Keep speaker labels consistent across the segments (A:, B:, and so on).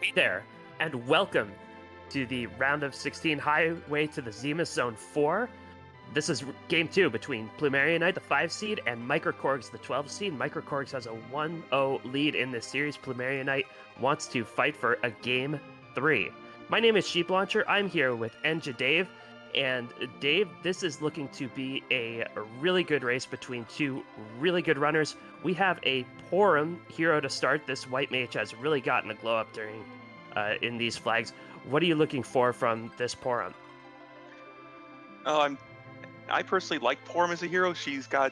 A: Hey there, and welcome to the round of 16 Highway to the Zemus Zone 4. This is game 2 between plumeriaknight, the 5 seed, and microKorgs, the 12 seed. microKorgs has a 1-0 lead in this series. plumeriaknight wants to fight for a game 3. My name is Sheep Launcher. I'm here with Enja Dave. And Dave, this is looking to be a really good race between two really good runners. We have a Porum hero to start. This white mage has really gotten a glow up during in these flags. What are you looking for from this Porum?
B: I personally like Porum as a hero. She's got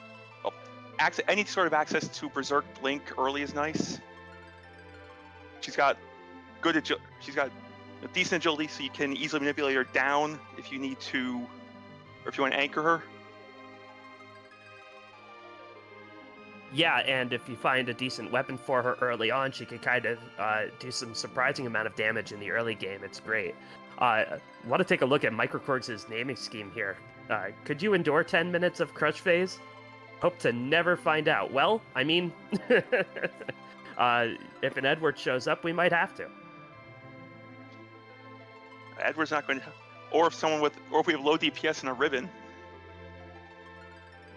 B: any sort of access to Berserk Blink early is nice. She's got she's got a decent agility, so you can easily manipulate her down if you need to, or if you want to anchor her.
A: Yeah, and if you find a decent weapon for her early on, she can kind of do some surprising amount of damage in the early game. It's great. Want to take a look at microKorgs' naming scheme here. Could you endure 10 minutes of Crush Phase? Hope to never find out. Well, I mean, if an Edward shows up, we might have to.
B: Edward's not going to, or if we have low DPS and a ribbon.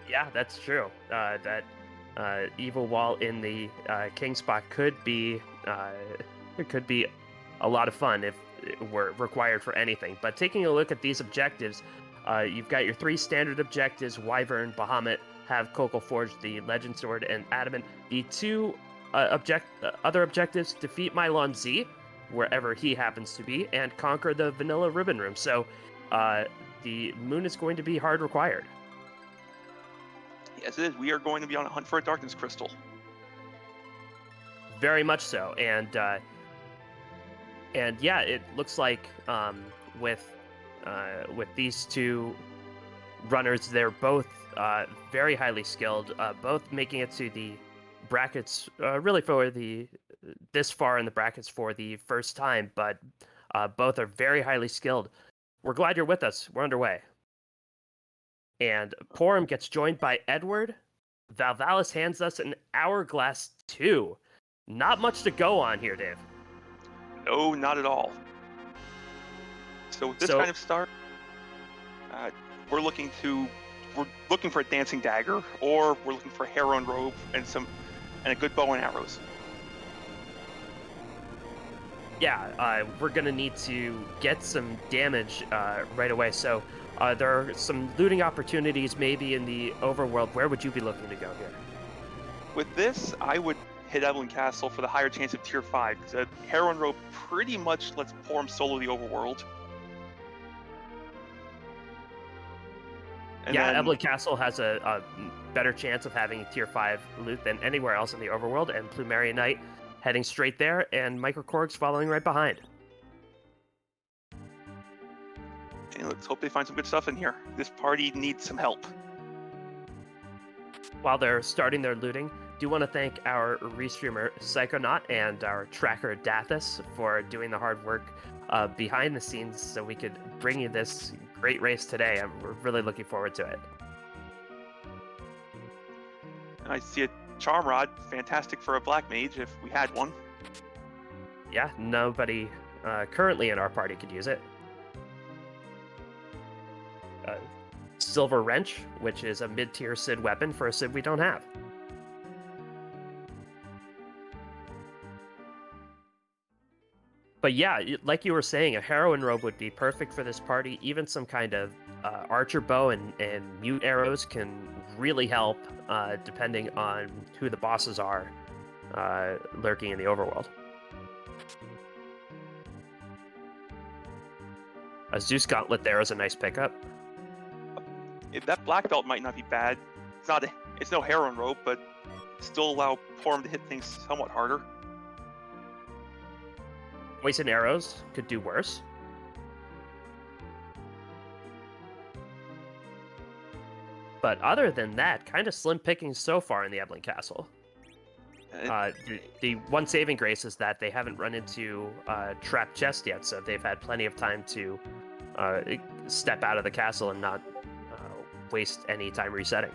A: Yeah, that's true. That evil wall in the king spot could be a lot of fun if it were required for anything. But taking a look at these objectives, you've got your 3 standard objectives: Wyvern, Bahamut, have Kokol Forge, the Legend Sword, and Adamant. The 2 other objectives: defeat Mylon Z, wherever he happens to be, and conquer the Vanilla Ribbon Room. So the moon is going to be hard required.
B: Yes, it is. We are going to be on a hunt for a Darkness Crystal.
A: Very much so, and yeah, it looks like with these 2 runners, they're both very highly skilled, both making it to the brackets really for this far in the brackets for the first time, but both are very highly skilled. We're glad you're with us. We're underway. And Porum gets joined by Edward. Valvalis hands us an Hourglass 2. Not much to go on here, Dave.
B: No, not at all. So with this kind of start, we're looking for a Dancing Dagger, or we're looking for a Heron Robe and a good bow and arrows.
A: Yeah, we're gonna need to get some damage right away. So there are some looting opportunities maybe in the Overworld. Where would you be looking to go here?
B: With this, I would hit Evelyn Castle for the higher chance of tier 5, because a Heron Robe pretty much lets Porum solo the Overworld.
A: And yeah, Evelyn Castle has a better chance of having tier 5 loot than anywhere else in the Overworld, and plumeriaknight heading straight there, and microKorgs following right behind.
B: And let's hope they find some good stuff in here. This party needs some help.
A: While they're starting their looting, do want to thank our restreamer Psychonaut and our tracker Dathis for doing the hard work behind the scenes so we could bring you this great race today. We're really looking forward to it.
B: I see a Charm Rod, fantastic for a Black Mage if we had one.
A: Yeah, nobody currently in our party could use it. Silver Wrench, which is a mid-tier Sid weapon for a Sid we don't have. But yeah, like you were saying, a Heroine Robe would be perfect for this party. Even some kind of Archer Bow and Mute Arrows can really help, depending on who the bosses are lurking in the Overworld. A Zeus Gauntlet there is a nice pickup.
B: That Black Belt might not be bad. It's no Heroine Robe, but still allow Porum to hit things somewhat harder.
A: Poison Arrows could do worse. But other than that, kind of slim pickings so far in the Evelyn Castle. The one saving grace is that they haven't run into Trap Chest yet, so they've had plenty of time to step out of the castle and not waste any time resetting.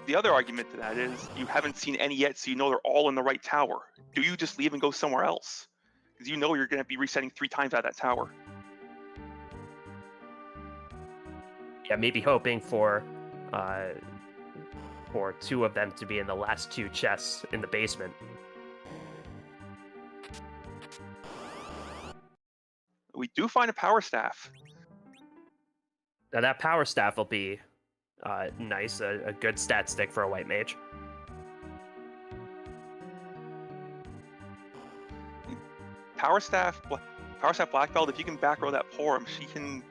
B: The other argument to that is you haven't seen any yet, so you know they're all in the right tower. Do you just leave and go somewhere else? because you know you're going to be resetting 3 times at that tower.
A: Yeah, maybe hoping for 2 of them to be in the last 2 chests in the basement.
B: We do find a power staff.
A: Now that power staff will be nice, a good stat stick for a white mage.
B: Power staff black belt. If you can back row that Porum, she can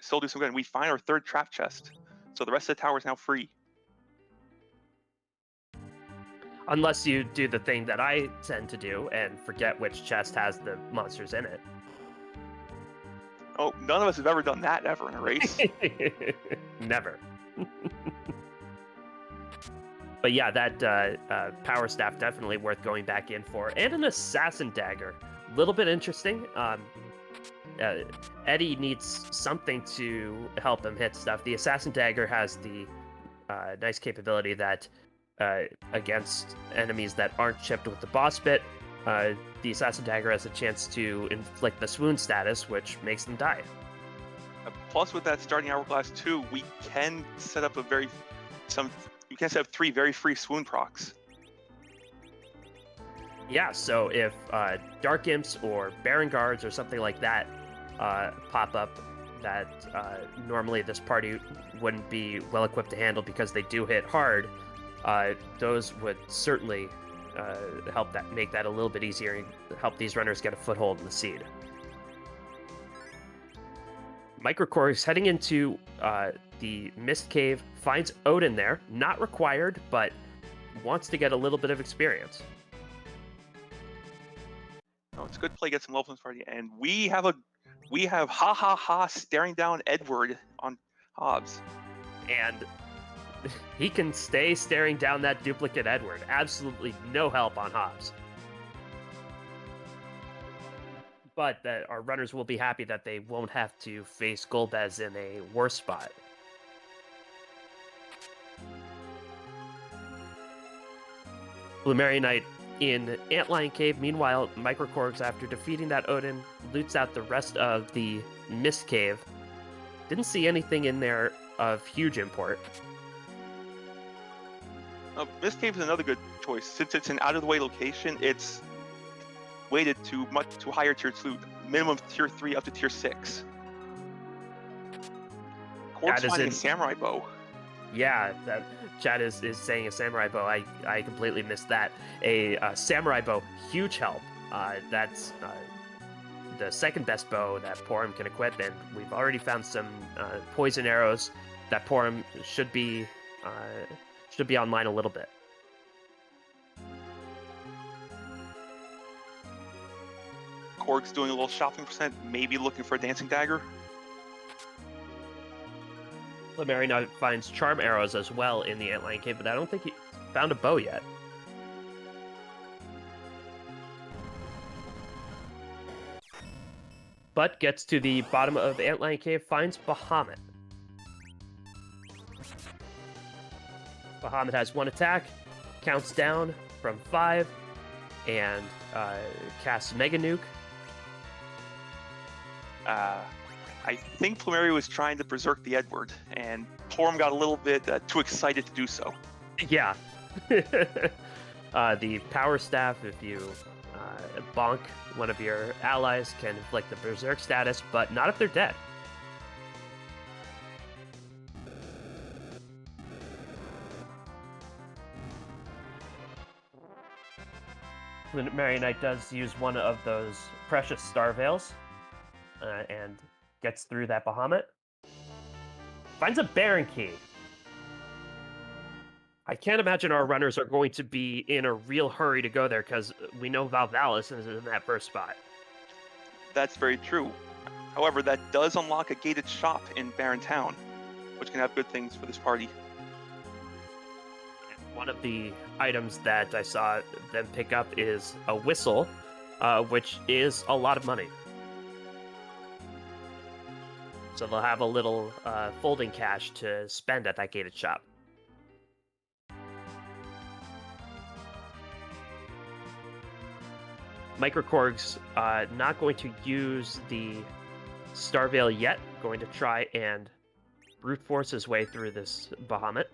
B: still do some good. And we find our 3rd trap chest, so the rest of the tower is now free.
A: Unless you do the thing that I tend to do and forget which chest has the monsters in it.
B: Oh, none of us have ever done that ever in a race.
A: Never. But yeah, that power staff definitely worth going back in for. And an assassin dagger. A little bit interesting. Eddie needs something to help him hit stuff. The assassin dagger has the nice capability that against enemies that aren't chipped with the boss bit, the assassin dagger has a chance to inflict the swoon status, which makes them die.
B: Plus, with that starting hourglass 2, we can set up 3 very free swoon procs.
A: Yeah, so if Dark Imps or Baron Guards or something like that pop up that normally this party wouldn't be well equipped to handle because they do hit hard, those would certainly make that a little bit easier and help these runners get a foothold in the seed. microKorgs heading into the Mist Cave finds Odin there, not required, but wants to get a little bit of experience.
B: Oh, it's a good play, get some levels party, and we have ha ha ha staring down Edward on Hobbs.
A: And he can stay staring down that duplicate Edward. Absolutely no help on Hobbs. But that our runners will be happy that they won't have to face Golbez in a worse spot. plumeriaknight in Antlion Cave. Meanwhile, microKorgs, after defeating that Odin, loots out the rest of the Mist Cave. Didn't see anything in there of huge import.
B: Mist Cave is another good choice. Since it's an out-of-the-way location, it's weighted to higher tier loot, minimum tier 3 up to tier 6. Korg's finding a samurai bow.
A: Yeah, that chat is saying a samurai bow. I completely missed that. A samurai bow, huge help. That's the second best bow that Porum can equip, and we've already found some poison arrows that Porum should be online a little bit.
B: Korg's doing a little shopping percent, maybe looking for a dancing dagger.
A: plumeriaknight finds charm arrows as well in the Antlion Cave, but I don't think he found a bow yet. But gets to the bottom of Antlion Cave, finds Bahamut. Bahamut has 1 attack, counts down from 5, and casts Mega Nuke.
B: I think Plumeria was trying to berserk the Edward, and Porum got a little bit too excited to do so.
A: Yeah. The power staff, if you bonk one of your allies, can inflict the berserk status, but not if they're dead. plumeriaknight does use one of those precious star veils and gets through that Bahamut. Finds a Baron Key. I can't imagine our runners are going to be in a real hurry to go there because we know Valvalis is in that first spot.
B: That's very true. However, that does unlock a gated shop in Baron Town, which can have good things for this party.
A: One of the items that I saw them pick up is a whistle, which is a lot of money. So they'll have a little folding cash to spend at that gated shop. microKorgs not going to use the Star Veil yet. Going to try and brute force his way through this Bahamut.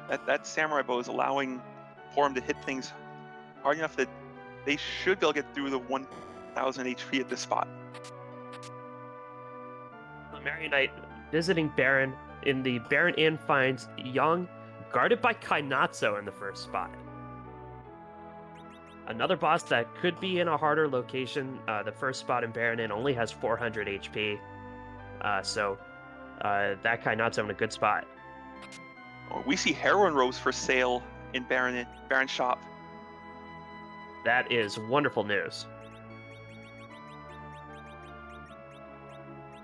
B: That samurai bow is allowing Porum to hit things hard enough that they should be able to get through the 1,000 HP at this spot.
A: Plumerian Knight visiting Baron. In the Baron Inn finds Young guarded by Kainatsu in the first spot. Another boss that could be in a harder location. The first spot in Baron Inn only has 400 HP. So that Kainatsu in a good spot.
B: Oh, we see heroin robes for sale in Baron shop.
A: That is wonderful news.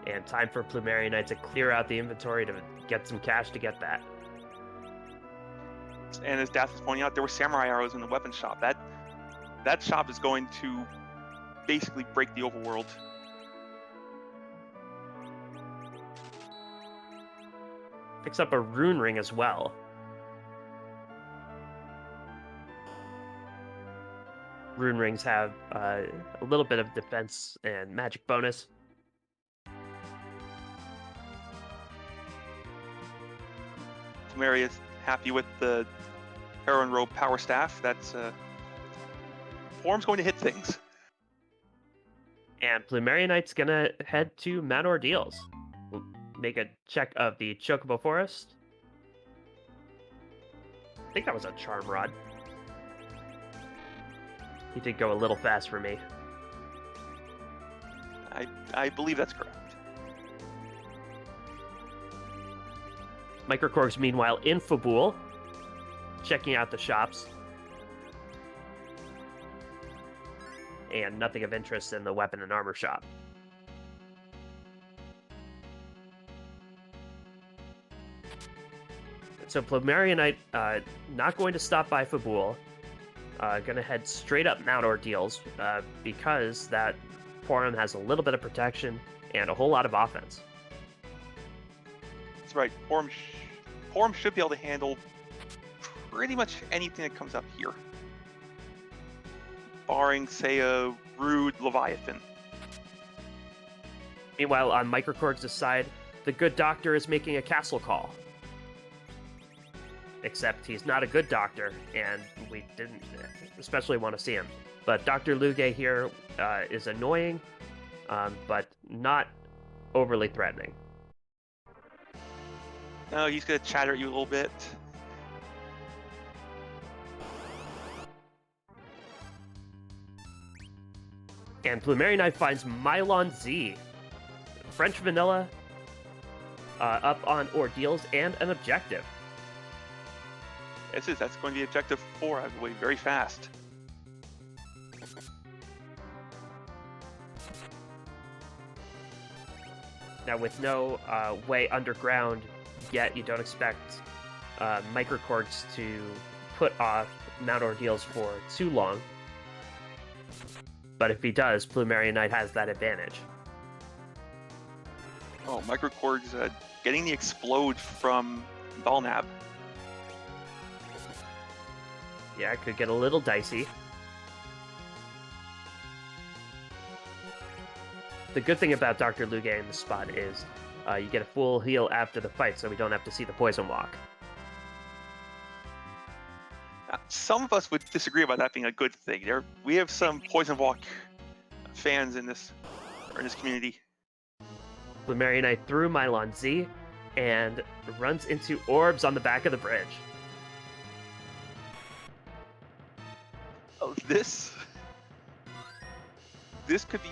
A: And time for Plumerian Knight to clear out the inventory to get some cash to get that.
B: And as Dath is pointing out, there were samurai arrows in the weapon shop. That shop is going to basically break the overworld.
A: Picks up a rune ring as well. Rune rings have a little bit of defense and magic bonus.
B: Plumeria is happy with the heroin robe power staff. That's Porum's going to hit things.
A: And Plumerian Knight's gonna head to Mount Ordeals. We'll make a check of the Chocobo Forest. I think that was a Charm Rod. He did go a little fast for me.
B: I believe that's correct.
A: microKorgs, meanwhile, in Fabul, checking out the shops. And nothing of interest in the weapon and armor shop. So Plumerian Knight not going to stop by Fabul. Going to head straight up Mount Ordeals because that Porum has a little bit of protection and a whole lot of offense.
B: That's right. Porum should be able to handle pretty much anything that comes up here. Barring, say, a rude Leviathan.
A: Meanwhile, on microKorgs' side, the good doctor is making a castle call. Except he's not a good doctor, and we didn't especially want to see him. But Dr. Luge here is annoying, but not overly threatening.
B: No, he's going to chatter at you a little bit.
A: And Plumerian Knight finds Mylon Z, French vanilla, up on Ordeals and an objective.
B: That's going to be objective 4, I believe, very fast.
A: Now, with no way underground yet, you don't expect microKorgs to put off Mount Ordeals for too long. But if he does, Plumerian Knight has that advantage.
B: Oh, microKorgs getting the explode from Balnab.
A: Yeah, it could get a little dicey. The good thing about Dr. Luge in this spot is you get a full heal after the fight, so we don't have to see the poison walk.
B: Some of us would disagree about that being a good thing. We have some Poison Walk fans in this community.
A: Plumerian Knight through Mylon Z and runs into orbs on the back of the bridge.
B: Oh, this could be.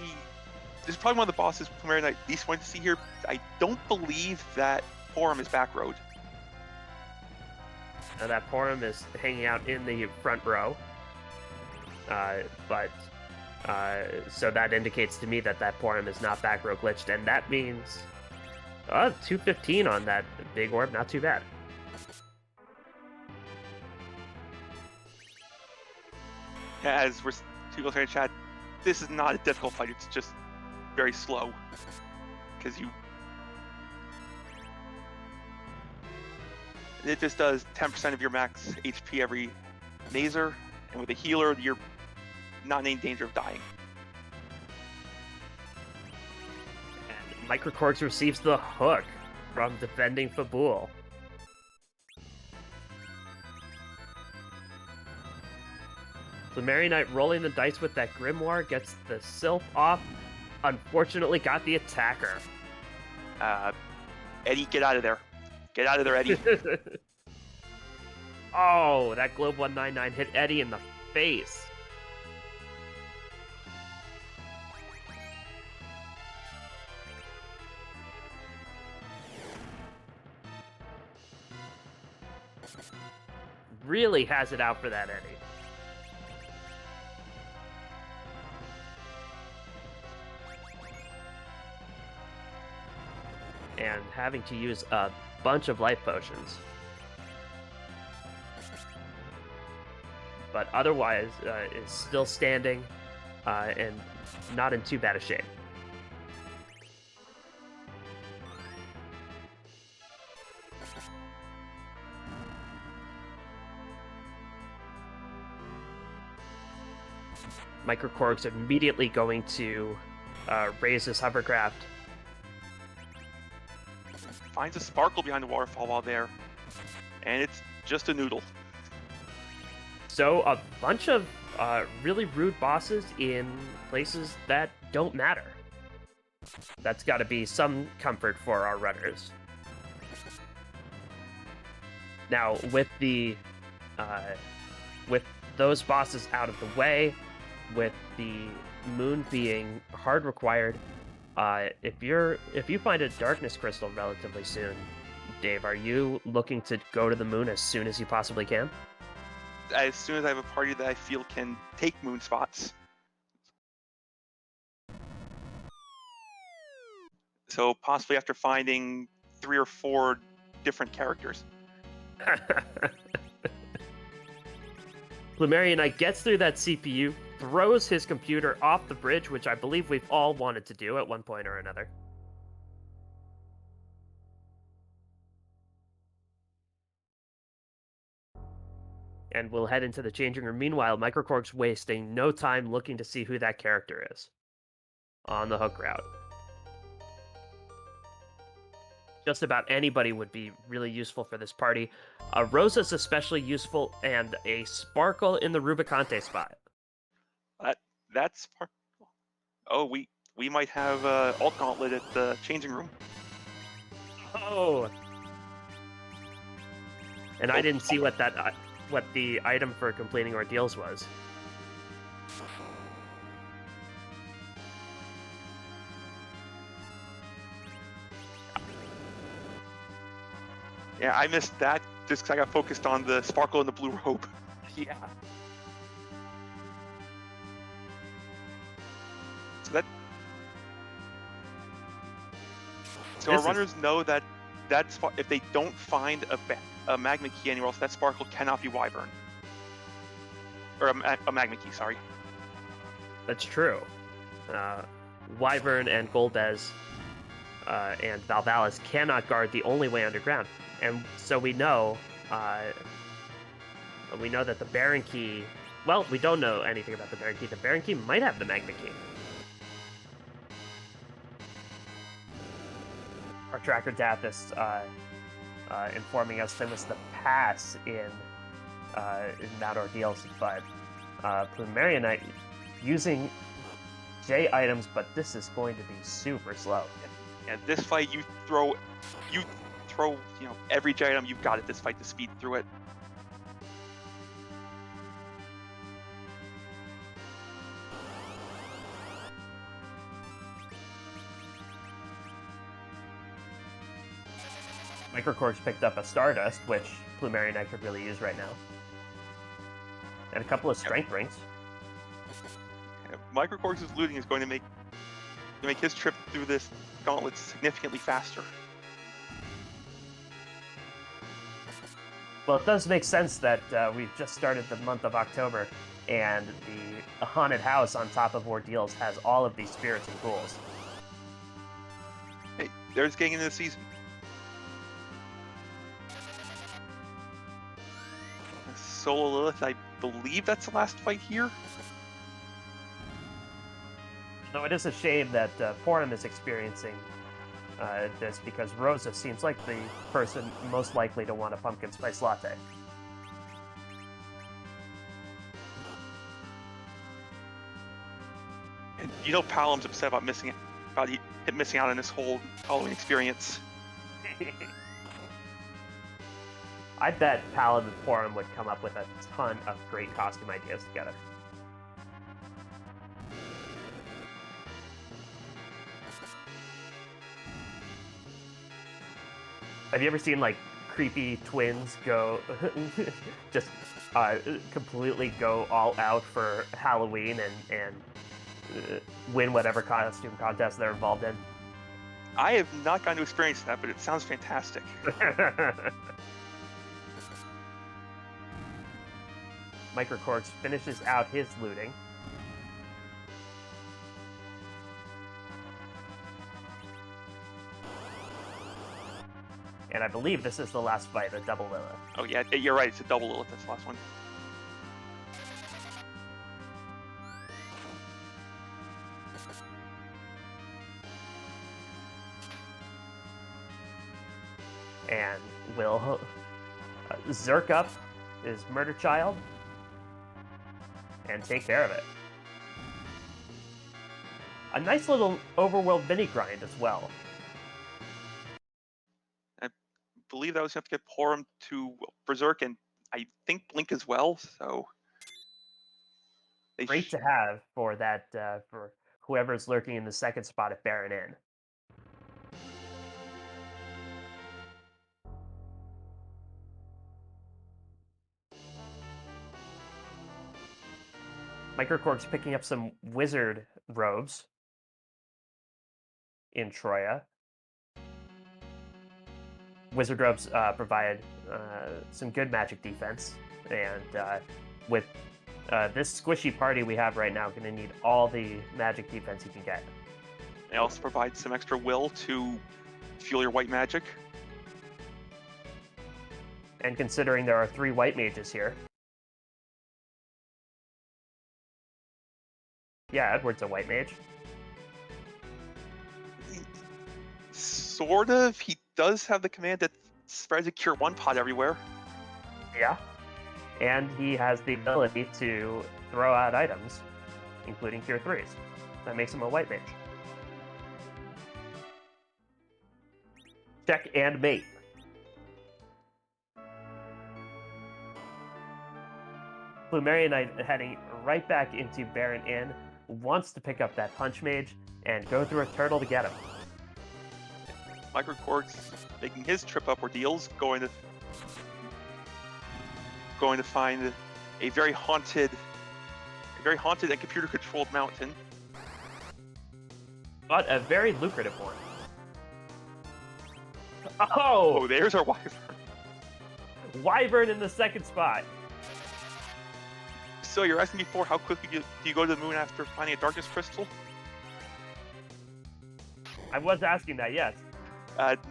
B: This is probably one of the bosses Plumerian Knight least wanted to see here. I don't believe that Porum is back road.
A: Now that Porum is hanging out in the front row, so that indicates to me that Porum is not back row glitched, and that means 215 on that big orb, not too bad.
B: Yeah, as we're people saying in chat, this is not a difficult fight. It's just very slow because it just does 10% of your max HP every Mazer, And with a healer, you're not in any danger of dying.
A: And microKorgs receives the hook from defending Fabul. Plumerianite rolling the dice with that Grimoire gets the Sylph off. Unfortunately, got the attacker.
B: Eddie, get out of there. Get out of there, Eddie.
A: Oh, that Globe 199 hit Eddie in the face. Really has it out for that Eddie. And having to use a bunch of life potions. But otherwise, is still standing and not in too bad a shape. microKorgs immediately going to raise his hovercraft.
B: Finds a sparkle behind the waterfall while there, and it's just a noodle.
A: So a bunch of really rude bosses in places that don't matter. That's got to be some comfort for our runners. Now, with the with those bosses out of the way, with the moon being hard required, if you find a darkness crystal relatively soon, Dave, are you looking to go to the moon as soon as you possibly can?
B: As soon as I have a party that I feel can take moon spots. So possibly after finding 3 or 4 different characters.
A: Plumerianite gets through that CPU, throws his computer off the bridge, which I believe we've all wanted to do at one point or another. And we'll head into the changing room. Meanwhile, microKorgs wasting no time looking to see who that character is on the hook route. Just about anybody would be really useful for this party. Rosa's especially useful, and a sparkle in the Rubicante spot.
B: That's sparkle. Oh, we might have alt gauntlet at the changing room.
A: Oh, and I didn't see what the item for completing Ordeals was.
B: Yeah, I missed that just because I got focused on the sparkle and the blue robe.
A: Yeah.
B: So our runners know that if they don't find a magma key anywhere else, that sparkle cannot be Wyvern. Or a magma key, sorry.
A: That's true. Wyvern and Golbez and Valvalis cannot guard the only way underground. And so we know that the Baron Key... Well, we don't know anything about the Baron Key. The Baron Key might have the magma key. Our tracker Dathis informing us there was the pass in Mount Ordeals, but Plumerianite using J items, but this is going to be super slow.
B: And this fight, you throw every J item you've got at this fight to speed through it.
A: microKorgs picked up a Stardust, which Plumerianite could really use right now. And a couple of Strength Rings.
B: Yeah, microKorgs' looting is going to make his trip through this gauntlet significantly faster.
A: Well, it does make sense that we've just started the month of October, and the haunted house on top of Ordeals has all of these spirits and ghouls.
B: Hey, there's getting into the season. Solo Lilith, I believe that's the last fight here.
A: Though it is a shame that Porum is experiencing this, because Rosa seems like the person most likely to want a pumpkin spice latte.
B: And you know Palom's upset about missing out on this whole Halloween experience.
A: I bet Paladin and Porum would come up with a ton of great costume ideas together. Have you ever seen, like, creepy twins go just completely go all out for Halloween and win whatever costume contest they're involved in?
B: I have not gotten to experience that, but it sounds fantastic.
A: microKorgs finishes out his looting. And I believe this is the last fight, a double Lilith.
B: Oh yeah, you're right, it's a double Lilith, that's the last one.
A: And will Zerk up his murder child and take care of it. A nice little overworld mini grind as well.
B: I believe that was enough to get Porum to Berserk, and I think Blink as well, so...
A: Great to have for that, for whoever's lurking in the second spot at Baron Inn. microKorgs picking up some wizard robes in Troya. Wizard robes provide some good magic defense, and with this squishy party we have right now, going to need all the magic defense you can get.
B: They also provide some extra will to fuel your white magic.
A: And considering there are 3 white mages here. Yeah, Edward's a white mage.
B: Sort of. He does have the command that spreads a Cure 1 pot everywhere.
A: Yeah. And he has the ability to throw out items, including Cure 3s. That makes him a white mage. Check and mate. Plumeriaknight heading right back into Baron Inn, wants to pick up that Punch Mage and go through a turtle to get him.
B: microKorgs making his trip up Ordeals, going to find a very haunted and computer-controlled mountain.
A: But a very lucrative one. Oh!
B: Oh, there's our Wyvern.
A: Wyvern in the second spot.
B: So you're asking before how quickly do you go to the moon after finding a darkness crystal?
A: I was asking that, yes.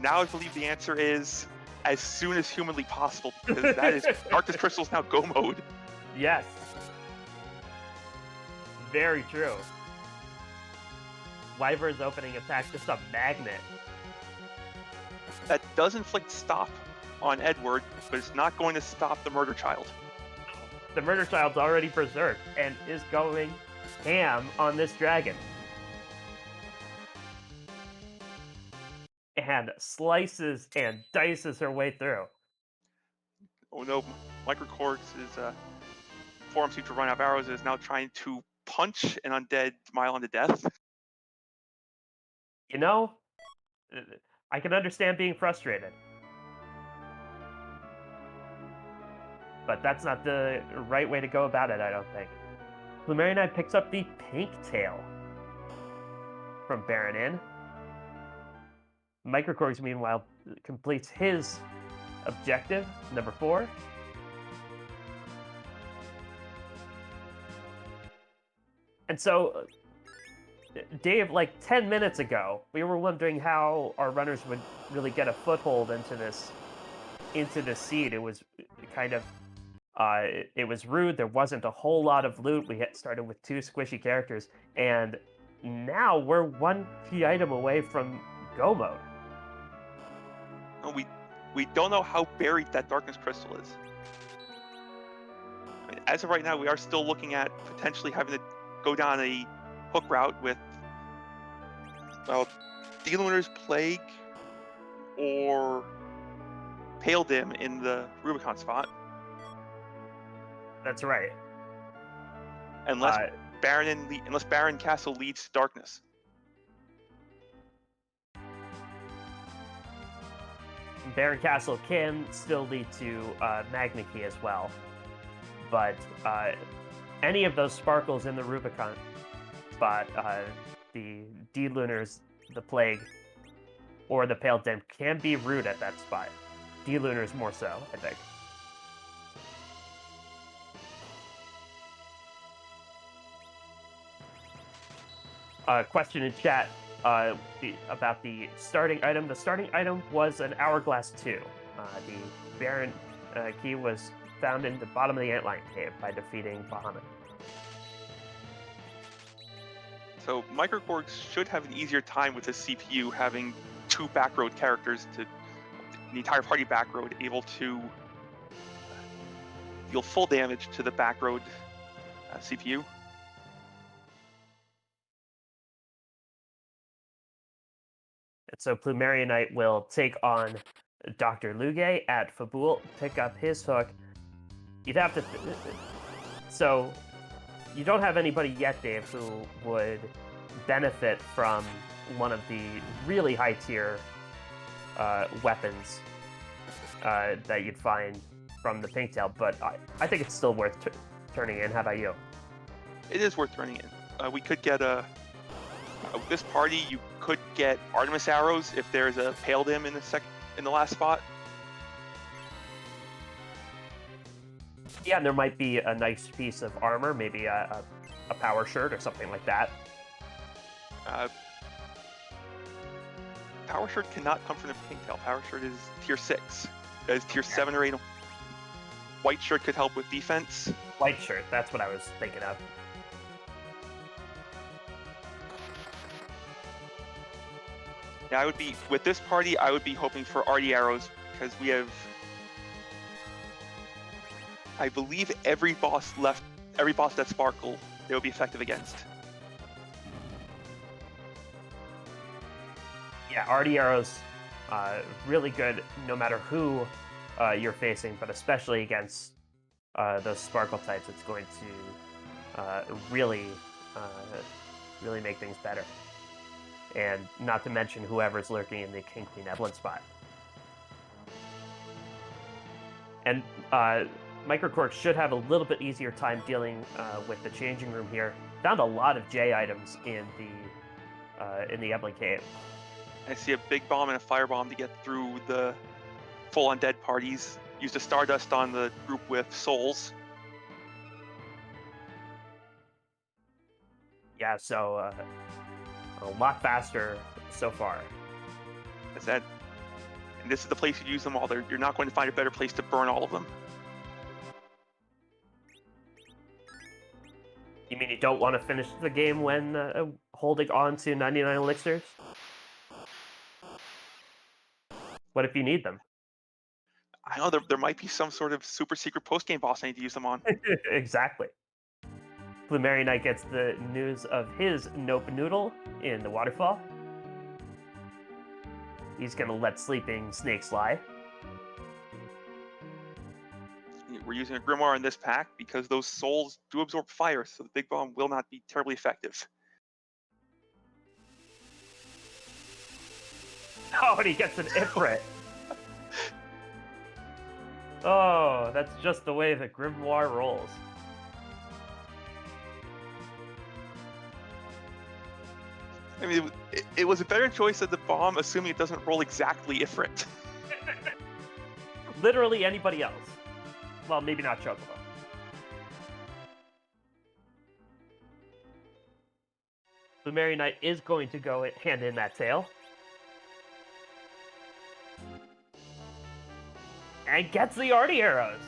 B: Now I believe the answer is as soon as humanly possible, because that is darkness crystals now go mode.
A: Yes. Very true. Wyvern's opening attack, just a magnet.
B: That does inflict stop on Edward, but it's not going to stop the murder child.
A: The murder child's already berserk and is going ham on this dragon. And slices and dices her way through.
B: Oh no, microKorgs is Forum seems to run out of arrows, is now trying to punch an undead Mile to death.
A: You know, I can understand being frustrated. But that's not the right way to go about it, I don't think. Plumeriaknight picks up the pink tail from Baron Inn. microKorgs, meanwhile, completes his objective, number 4. And so, Dave, like 10 minutes ago, we were wondering how our runners would really get a foothold into this seed. It was kind of It was rude. There wasn't a whole lot of loot. We started with 2 squishy characters, and now we're 1 key item away from go mode.
B: And we don't know how buried that darkness crystal is. I mean, as of right now, we are still looking at potentially having to go down a hook route with, well, D-Lunar's Plague or Pale Dim in the Rubicon spot.
A: That's right.
B: Unless Baron Castle leads to darkness.
A: Baron Castle can still lead to Magna Key as well, but any of those sparkles in the Rubicon spot, the D-Lunars, the Plague, or the Pale Dim can be rude at that spot. D-Lunars more so, I think. Question in chat about the starting item. The starting item was an Hourglass 2. The Baron key was found in the bottom of the Antlion cave by defeating Bahamut.
B: So microKorgs should have an easier time with the CPU having 2 backroad characters to the entire party backroad able to deal full damage to the backroad CPU.
A: And so plumeriaknight will take on Dr. Luge at Fabul, pick up his hook. You'd have to... So, you don't have anybody yet, Dave, who would benefit from one of the really high-tier weapons that you'd find from the Pinktail, but I think it's still worth turning in. How about you?
B: It is worth turning in. We could get this party, you could get Artemis arrows if there's a Pale Dim in the last spot.
A: Yeah, and there might be a nice piece of armor, maybe a power shirt or something like that.
B: Power shirt cannot come from the Pinktail. Power shirt is tier 6. That is tier 7 or 8. White shirt could help with defense.
A: White shirt, that's what I was thinking of.
B: Yeah, with this party, I would be hoping for Arty arrows, because we have, I believe, every boss that sparkle, they will be effective against.
A: Yeah, Arty arrows, really good no matter who you're facing, but especially against those sparkle types, it's going to really make things better. And not to mention whoever's lurking in the King Queen Evelyn spot. And microKorgs should have a little bit easier time dealing with the changing room here. Found a lot of J items in the Evelyn cave.
B: I see a big bomb and a firebomb to get through the full undead parties. Used a Stardust on the group with souls.
A: Yeah, so a lot faster so far.
B: And this is the place you use them all. You're not going to find a better place to burn all of them.
A: You mean you don't want to finish the game when holding on to 99 elixirs? What if you need them?
B: I know there might be some sort of super secret post-game boss I need to use them on.
A: Exactly. plumeriaknight gets the news of his Nope Noodle in the waterfall. He's gonna let sleeping snakes lie.
B: We're using a Grimoire in this pack because those souls do absorb fire, so the big bomb will not be terribly effective.
A: Oh, and he gets an Ifrit. Oh, that's just the way the Grimoire rolls.
B: I mean, it was a better choice than the bomb, assuming it doesn't roll exactly Ifrit.
A: Literally anybody else. Well, maybe not Chocobo. plumeriaknight is going to go hand in that tail. And gets the Arty arrows.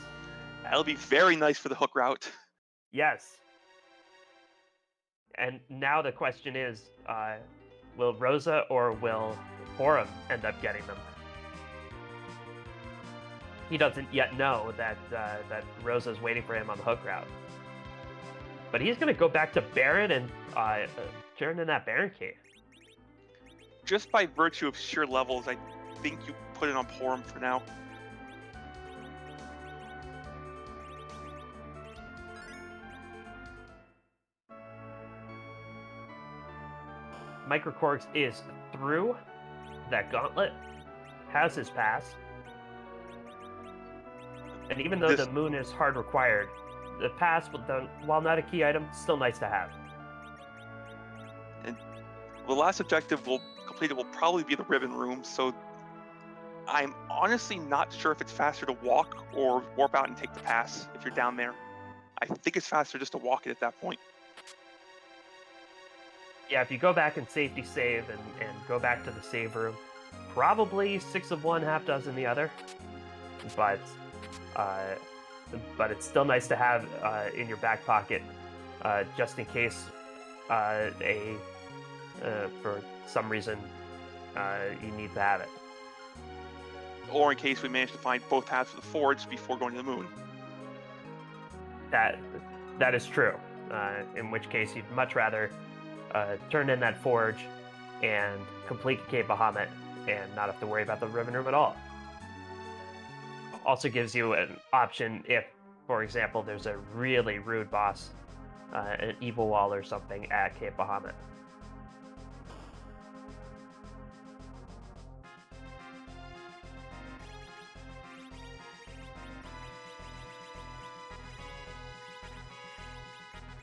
B: That'll be very nice for the hook route.
A: Yes. And now the question is, will Rosa or will Forum end up getting them? He doesn't yet know that Rosa's waiting for him on the hook route. But he's going to go back to Baron and turn in that Baron key.
B: Just by virtue of sheer levels, I think you put it on Porum for now.
A: microKorgs is through that gauntlet, has his pass, and even though the moon is hard required, the pass, while not a key item, still nice to have.
B: And the last objective completed will probably be the ribbon room, so I'm honestly not sure if it's faster to walk or warp out and take the pass if you're down there. I think it's faster just to walk it at that point.
A: Yeah, if you go back and safety save and go back to the save room, probably 6 of one, half dozen the other. But it's still nice to have in your back pocket, just in case for some reason you need to have it.
B: Or in case we manage to find both paths for the forge before going to the moon.
A: That is true. In which case you'd much rather turn in that forge and complete Cape Bahamut and not have to worry about the ribbon room at all. Also gives you an option if, for example, there's a really rude boss, an evil wall or something at Cape Bahamut.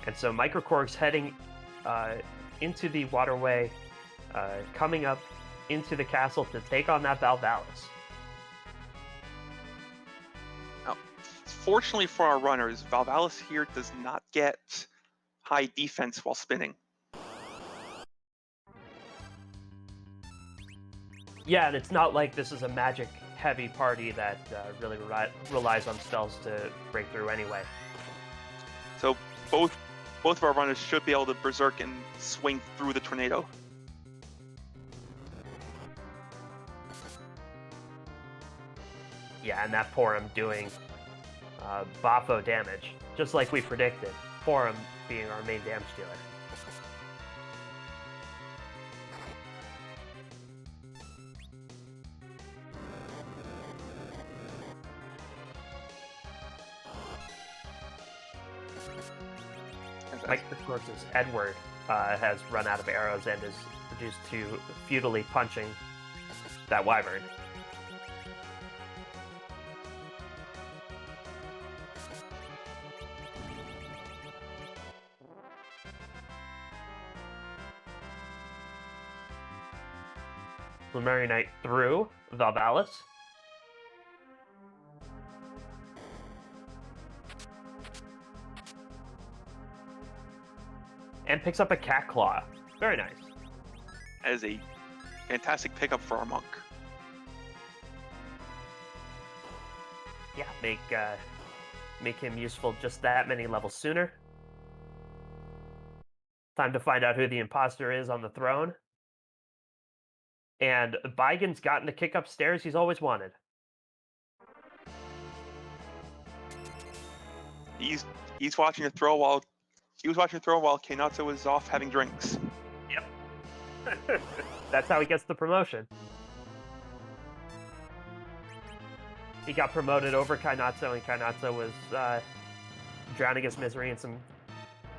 A: And so microKorgs heading into the waterway, coming up into the castle to take on that Valvalis.
B: Now, fortunately for our runners, Valvalis here does not get high defense while spinning.
A: Yeah, and it's not like this is a magic-heavy party that really relies on spells to break through anyway.
B: So both of our runners should be able to berserk and swing through the tornado.
A: Yeah, and that Porum doing Bafo damage, just like we predicted. Porum being our main damage dealer. microKorgs' Edward has run out of arrows and is reduced to futilely punching that Wyvern. plumeriaknight through Valvalis. And picks up a cat claw. Very nice.
B: That is a fantastic pickup for our monk.
A: Yeah, make him useful just that many levels sooner. Time to find out who the imposter is on the throne. And Baigan's gotten the kick upstairs he's always wanted.
B: He's watching a throw while Kainatsu was off having drinks.
A: Yep. That's how he gets the promotion. He got promoted over Kainatsu, and Kainatsu was drowning his misery in some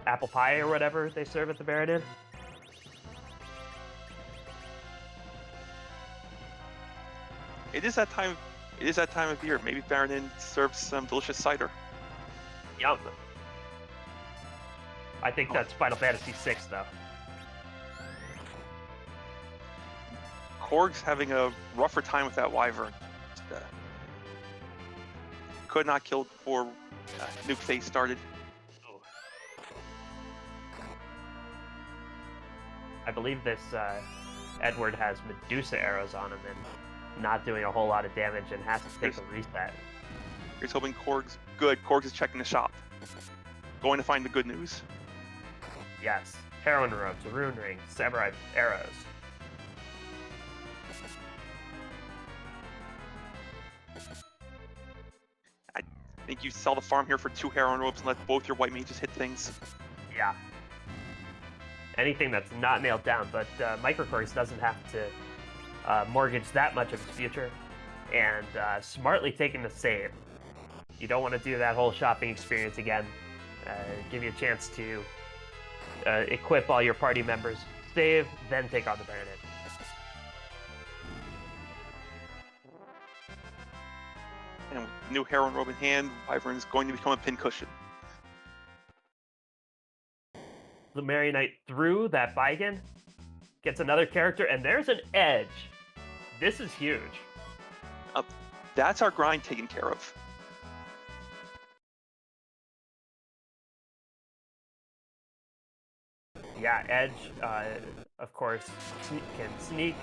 A: apple pie or whatever they serve at the Baron Inn.
B: It is that time of year. Maybe Baron Inn serves some delicious cider.
A: Yum. I think that's Final Fantasy VI, though.
B: Korg's having a rougher time with that Wyvern. Could not kill before Nuke Phase started.
A: I believe this Edward has Medusa arrows on him and not doing a whole lot of damage and has to take a reset.
B: Here's hoping Korgs. Good. Korgs is checking the shop. Going to find the good news.
A: Yes. Heroin robes, rune ring, samurai arrows.
B: I think you sell the farm here for 2 heroin robes and let both your white mages hit things.
A: Yeah. Anything that's not nailed down, but microKorgs doesn't have to mortgage that much of his future, and smartly taking the save. You don't want to do that whole shopping experience again. Give you a chance to equip all your party members, save, then take on the Baronet.
B: And with the new heroin robe in hand, Wyvern is going to become a pincushion.
A: The Marionite through that Baigan, gets another character, and there's an edge. This is huge.
B: That's our grind taken care of.
A: Yeah, Edge, of course, can sneak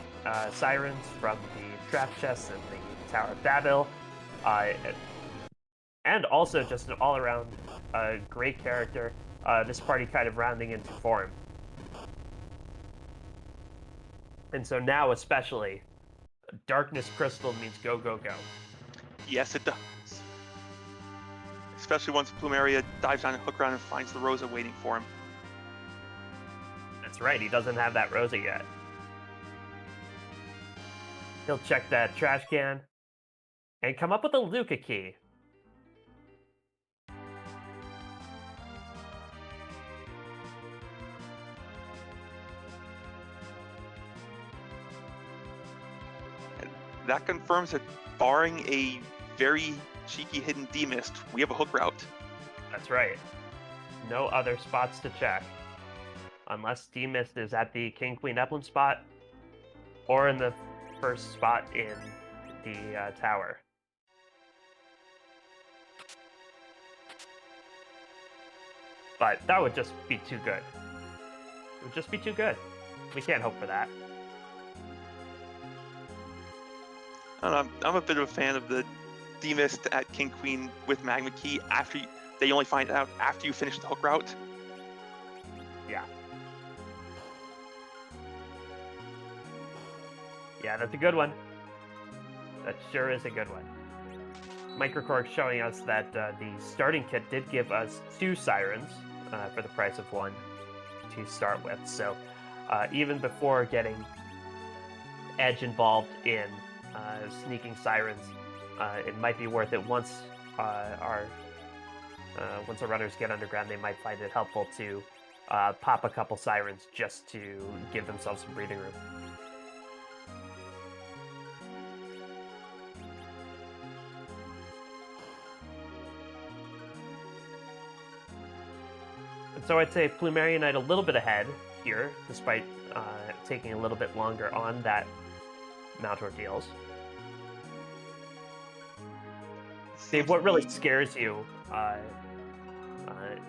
A: sirens from the trap chests and the Tower of Babel, and also just an all-around great character. This party kind of rounding into form. And so now, especially, Darkness Crystal means go, go, go.
B: Yes, it does. Especially once Plumeria dives down a hook round and finds the Rosa waiting for him.
A: That's right, he doesn't have that Rosa yet. He'll check that trash can and come up with a Luca key.
B: And that confirms that, barring a very cheeky hidden D-Mist, we have a hook route.
A: That's right. No other spots to check. Unless D-Mist is at the King Queen Eplin spot, or in the first spot in the tower. But that would just be too good. It would just be too good. We can't hope for that.
B: I'm a bit of a fan of the D-Mist at King Queen with Magma Key after they only find out after you finish the hook route.
A: Yeah. Yeah, that's a good one. That sure is a good one. microKorgs showing us that the starting kit did give us 2 sirens for the price of 1 to start with. So even before getting Edge involved in sneaking sirens, it might be worth it once our runners get underground. They might find it helpful to pop a couple sirens just to give themselves some breathing room. So I'd say Plumeria a little bit ahead here, despite taking a little bit longer on that Mount Ordeals. Dave, what really scares you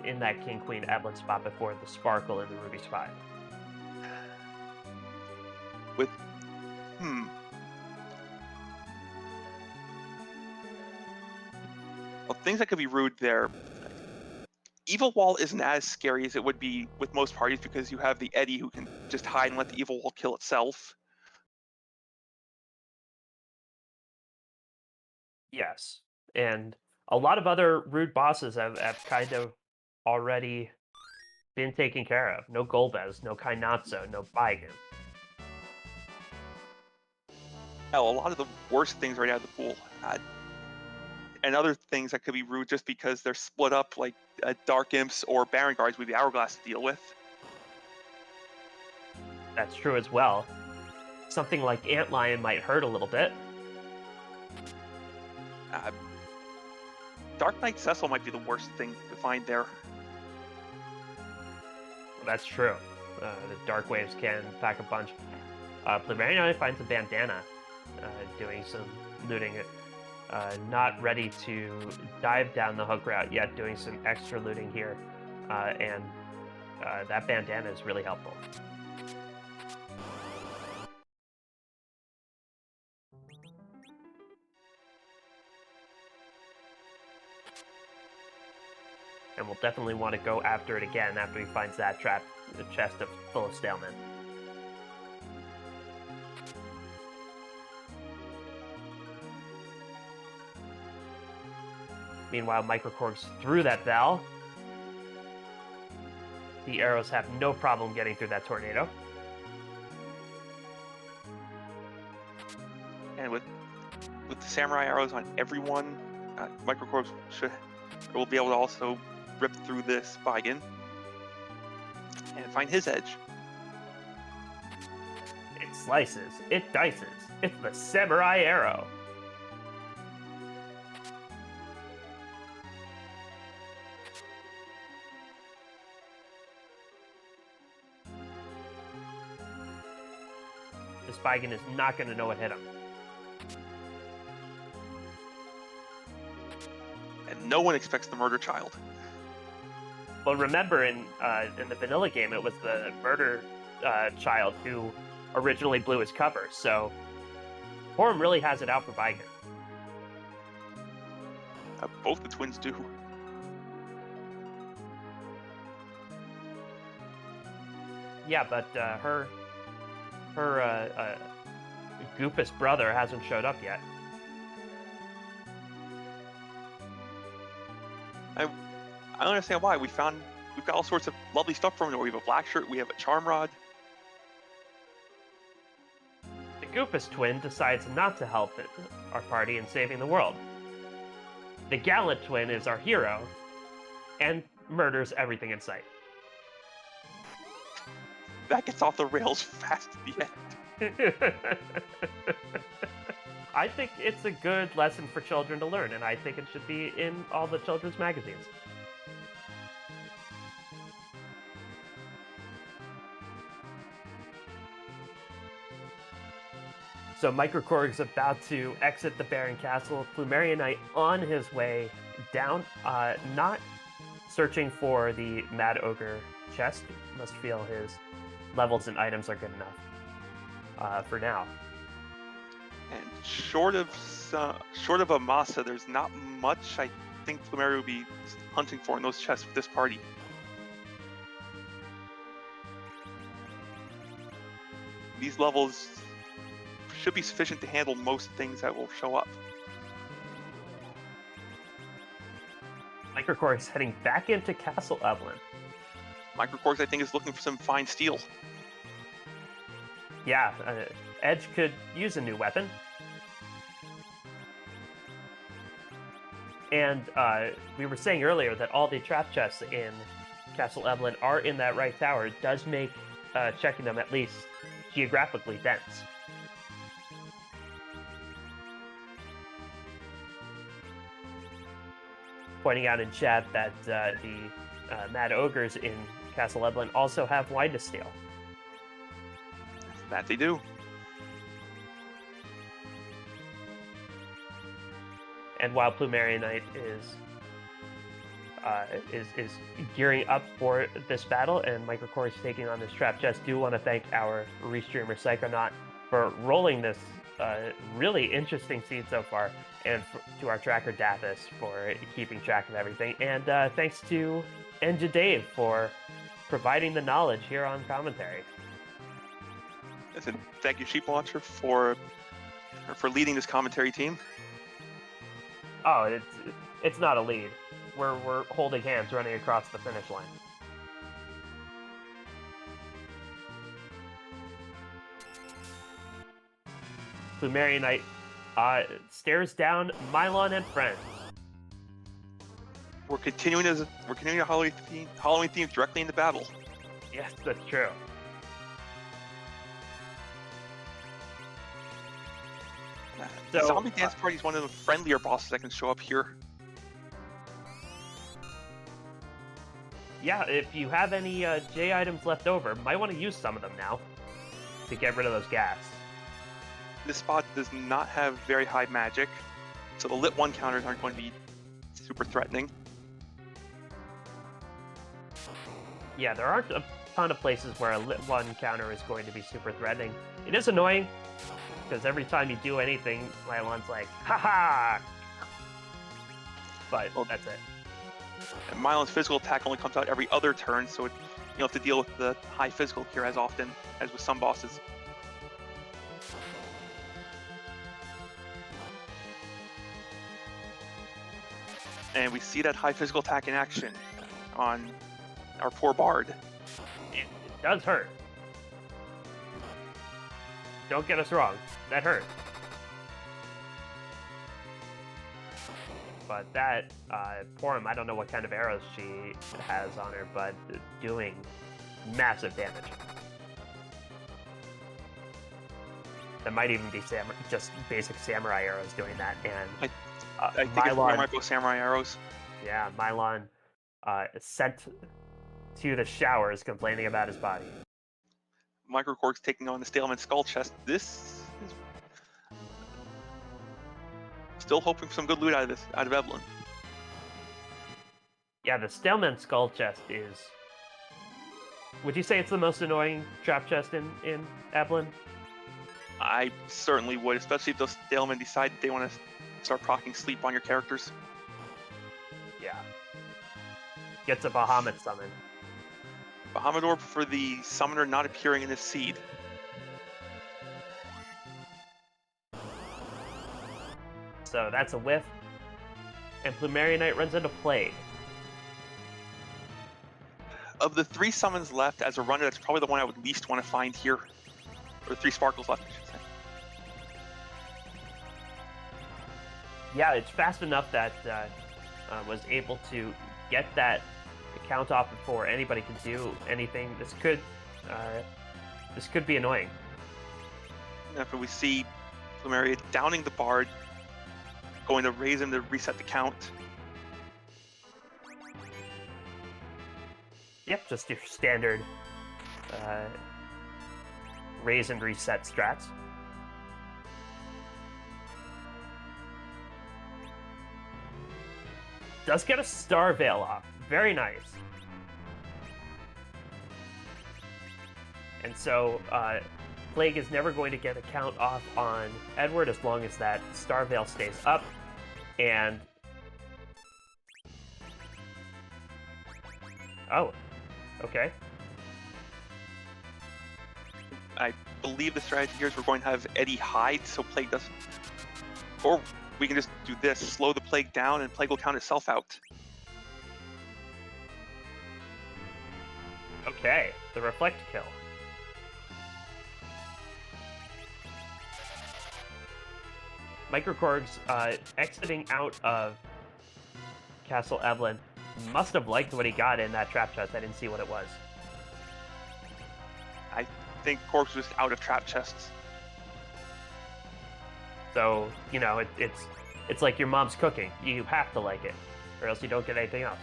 A: in that King Queen Evelyn spot before the Sparkle in the Ruby spot?
B: With well, things that could be rude there. Evil Wall isn't as scary as it would be with most parties because you have the Eddie who can just hide and let the Evil Wall kill itself.
A: Yes, and a lot of other rude bosses have kind of already been taken care of. No Golbez, no Kainatsu, no Baigan.
B: Hell, a lot of the worst things right out of the pool. And other things that could be rude just because they're split up, like Dark Imps or Baron Guards with the Hourglass to deal with.
A: That's true as well. Something like Antlion might hurt a little bit.
B: Dark Knight Cecil might be the worst thing to find there.
A: Well, that's true. The Dark Waves can pack a punch. Plumeria finds a bandana, doing some looting. Not ready to dive down the hook route yet, doing some extra looting here, and that bandana is really helpful. and we'll definitely want to go after it again after he finds that the chest full of Stalemen. Meanwhile, microKorgs through that valve. The arrows have no problem getting through that tornado.
B: And with the samurai arrows on everyone, microKorgs will be able to also rip through this Baigan and find his edge.
A: It slices, it dices, it's the samurai arrow. This Baigan is not going to know what hit him.
B: And no one expects the murder child.
A: Well, remember in the vanilla game, it was the murder child who originally blew his cover, so Porum really has it out for Baigan.
B: Both the twins do.
A: Yeah, but her goofus brother hasn't showed up yet.
B: I don't understand why. We've got all sorts of lovely stuff from it. We have a black shirt, we have a charm rod.
A: The goofus twin decides not to help our party in saving the world. The gallant twin is our hero and murders everything in sight.
B: That gets off the rails fast at the end.
A: I think it's a good lesson for children to learn, and I think it should be in all the children's magazines. So microKorg's about to exit the Barren Castle. Plumeriaknight on his way down, not searching for the Mad Ogre chest. Must feel his levels and items are good enough for now.
B: And short of a Masa, there's not much I think Plumeria will be hunting for in those chests with this party. These levels should be sufficient to handle most things that will show up.
A: microKorg's heading back into Castle Evelyn.
B: microKorgs, I think, is looking for some fine steel.
A: Yeah, Edge could use a new weapon. And we were saying earlier that all the trap chests in Castle Evelyn are in that right tower. It does make checking them at least geographically dense. Pointing out in chat that the Mad Ogres in Castle Evelyn also have wine to steal.
B: That they do.
A: And while Plumeriaknight is gearing up for this battle, and microKorg's taking on this trap chest, do want to thank our restreamer Psychonaut for rolling this really interesting scene so far, and to our tracker Dathis for keeping track of everything, and thanks to Enja Dave for providing the knowledge here on commentary.
B: Listen, thank you, Sheep Watcher, for leading this commentary team.
A: Oh, it's not a lead. We're holding hands running across the finish line. Plumeriaknight stares down Mylon and friends.
B: We're continuing a Halloween theme directly into battle.
A: Yes, that's true.
B: The Zombie Dance Party is one of the friendlier bosses that can show up here.
A: Yeah, if you have any J items left over, might want to use some of them now to get rid of those gas.
B: This spot does not have very high magic, so the lit 1 counters aren't going to be super threatening.
A: Yeah, there aren't a ton of places where a lit 1 counter is going to be super threatening. It is annoying, because every time you do anything, Mylon's like, haha! But that's it.
B: And Mylon's physical attack only comes out every other turn, so you don't have to deal with the high physical here as often as with some bosses. And we see that high physical attack in action on our poor bard.
A: It does hurt. Don't get us wrong, that hurt. But that, poor him, I don't know what kind of arrows she has on her, but doing massive damage. That might even be just basic samurai arrows doing that, and
B: I think it's Micro Samurai arrows.
A: Yeah, Mylon sent to the showers complaining about his body.
B: microKorgs taking on the Staleman Skull Chest. This is still hoping for some good loot out of Evelyn.
A: Yeah, the Staleman Skull Chest is... Would you say it's the most annoying trap chest in Evelyn?
B: I certainly would, especially if those Stalemen decide they want to start proccing sleep on your characters.
A: Yeah. Gets a Bahamut summon.
B: Bahamut Orb for the summoner not appearing in this seed.
A: So that's a whiff. And Plumeriaknight runs into Plague.
B: Of the 3 summons left as a runner, that's probably the one I would least want to find here. Or 3 sparkles left, I should say.
A: Yeah, it's fast enough that was able to get that count off before anybody can do anything. This could be annoying.
B: After we see Plumeria downing the bard, going to raise him to reset the count.
A: Yep, just your standard raise and reset strats. Does get a Star Veil off. Very nice. And so, Plague is never going to get a count off on Edward as long as that Star Veil stays up. And... Oh. Okay.
B: I believe the strategy here is we're going to have Eddie hide so Plague doesn't... Or we can just do this, slow the Plague down, and Plague will count itself out.
A: Okay, the Reflect kill. microKorgs exiting out of Castle Evelyn must have liked what he got in that trap chest. I didn't see what it was.
B: I think Korgs was out of trap chests.
A: So, you know, it's like your mom's cooking. You have to like it, or else you don't get anything else.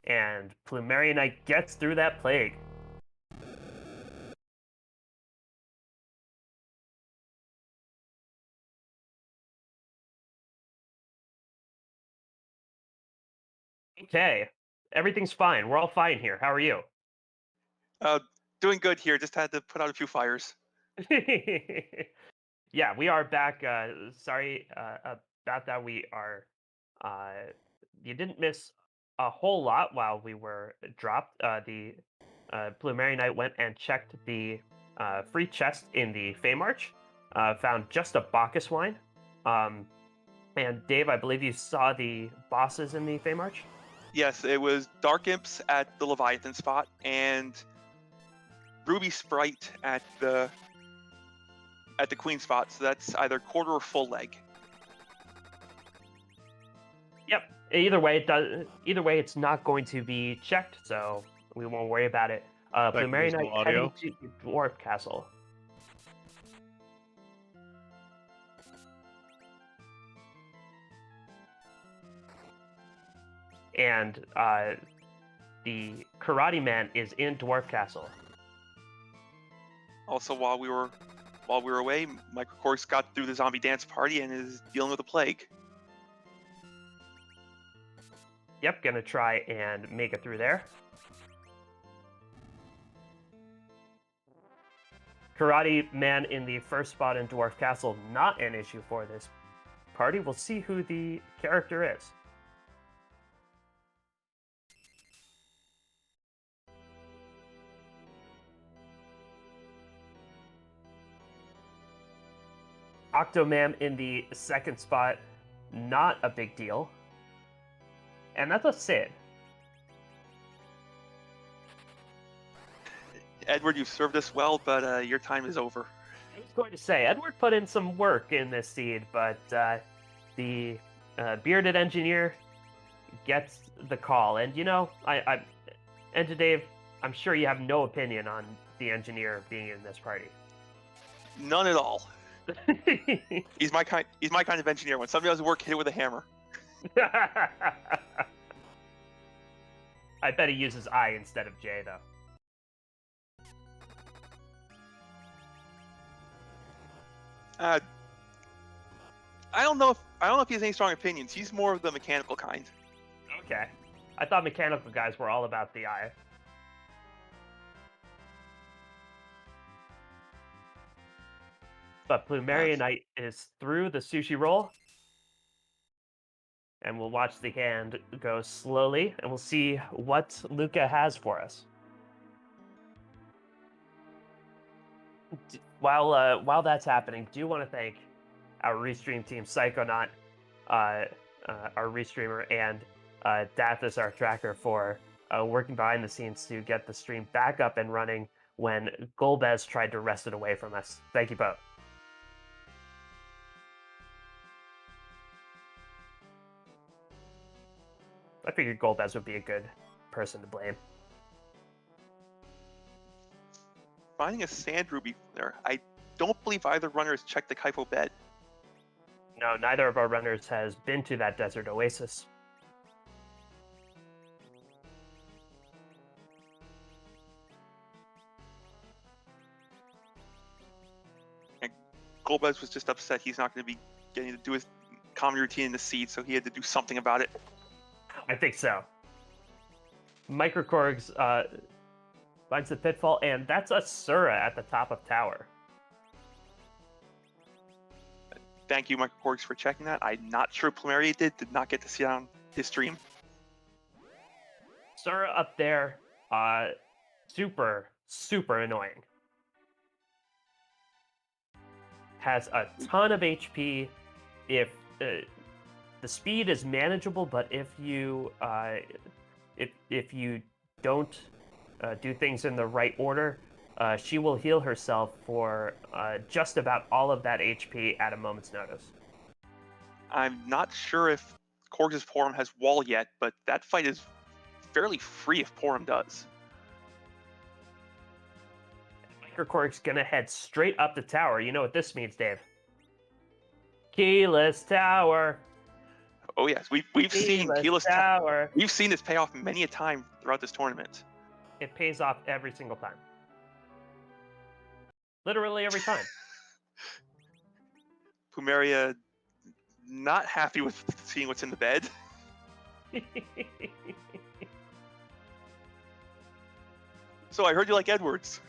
A: And Plumeriaknight gets through that Plague. Okay, everything's fine. We're all fine here. How are you?
B: Doing good here. Just had to put out a few fires.
A: Yeah, we are back. Sorry about that. We are. You didn't miss a whole lot while we were dropped. The Plumeriaknight went and checked the free chest in the Feymarch. Found just a Bacchus wine. And Dave, I believe you saw the bosses in the Feymarch?
B: Yes, it was Dark Imps at the Leviathan spot and Ruby Sprite at the Queen spot. So that's either quarter or full leg.
A: Yep. Either way, it's not going to be checked, so we won't worry about it. Plumeriaknight heading to Dwarf Castle. And the Karate Man is in Dwarf Castle.
B: Also, while we were away, microKorgs got through the zombie dance party and is dealing with the Plague.
A: Yep, gonna try and make it through there. Karate Man in the first spot in Dwarf Castle, not an issue for this party. We'll see who the character is. Octomam in the second spot, not a big deal. And that's a Sid.
B: Edward, you've served us well, but your time is over.
A: I was going to say, Edward put in some work in this seed, but the bearded engineer gets the call. And you know, and to Dave, I'm sure you have no opinion on the engineer being in this party.
B: None at all. He's my kind of engineer. When somebody doesn't work, hit it with a hammer.
A: I bet he uses I instead of J, though.
B: I don't know if he has any strong opinions. He's more of the mechanical kind.
A: Okay. I thought mechanical guys were all about the I. But plumeriaknight is through the sushi roll. And we'll watch the hand go slowly, and we'll see what Luca has for us. While that's happening, do want to thank our restream team, Psychonaut, our restreamer, and Dathis, our tracker, for working behind the scenes to get the stream back up and running when Golbez tried to wrest it away from us. Thank you both. I figured Golbez would be a good person to blame.
B: Finding a sand ruby there. I don't believe either runner has checked the Kaifo bed.
A: No, neither of our runners has been to that desert oasis.
B: And Golbez was just upset he's not going to be getting to do his comedy routine in the seed, so he had to do something about it.
A: I think so. microKorgs finds the pitfall, and that's a Sura at the top of tower.
B: Thank you, microKorgs, for checking that. I'm not sure Plumeria did not get to see it on his stream.
A: Sura up there, super annoying. Has a ton of HP. If the speed is manageable, but if you don't do things in the right order, she will heal herself for just about all of that HP at a moment's notice.
B: I'm not sure if Korgs' Porum has wall yet, but that fight is fairly free if Porum does.
A: microKorg's gonna head straight up the tower. You know what this means, Dave? Keyless Tower.
B: Oh yes, we've seen Keyless
A: Tower.
B: We've seen this pay off many a time throughout this tournament.
A: It pays off every single time. Literally every time.
B: Plumeria not happy with seeing what's in the bed. So I heard you like Edwards.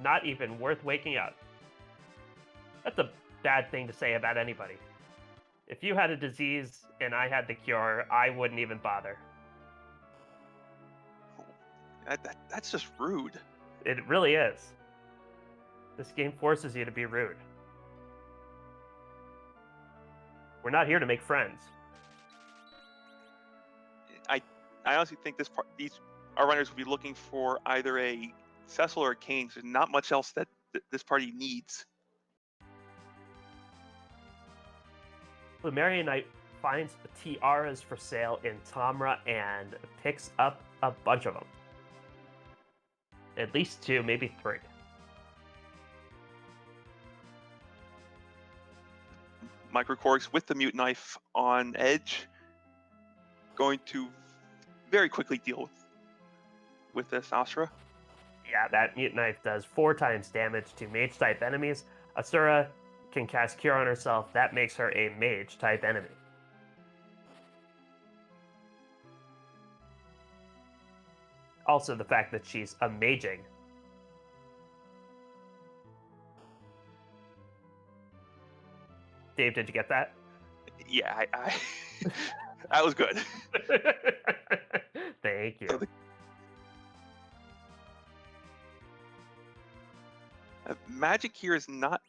A: Not even worth waking up. That's a bad thing to say about anybody. If you had a disease and I had the cure, I wouldn't even bother.
B: That's just rude.
A: It really is. This game forces you to be rude. We're not here to make friends.
B: I honestly think our runners would be looking for either a Cecil or a Kane. There's not much else that this party needs.
A: plumeriaknight finds tiaras for sale in Tamra and picks up a bunch of them. At least 2, maybe 3.
B: microKorgs with the mute knife on edge, going to very quickly deal with this Asura.
A: Yeah, that mute knife does 4 times damage to mage type enemies. Asura can cast Cure on herself. That makes her a mage type enemy. Also, the fact that she's amazing. Dave, did you get that?
B: Yeah, I that was good.
A: Thank you.
B: So magic here is not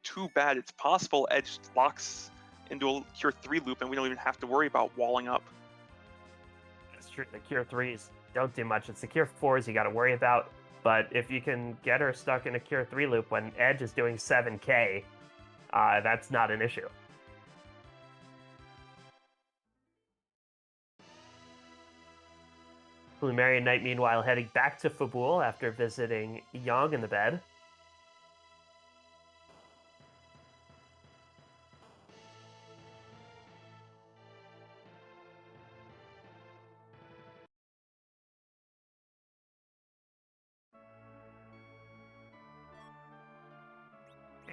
B: too bad. It's possible Edge locks into a Cure 3 loop, and we don't even have to worry about walling up.
A: That's true. The Cure 3s don't do much. It's the Cure 4s you got to worry about. But if you can get her stuck in a Cure 3 loop when Edge is doing 7k, that's not an issue. Plumerian Knight, meanwhile, heading back to Fabul after visiting Yang in the bed.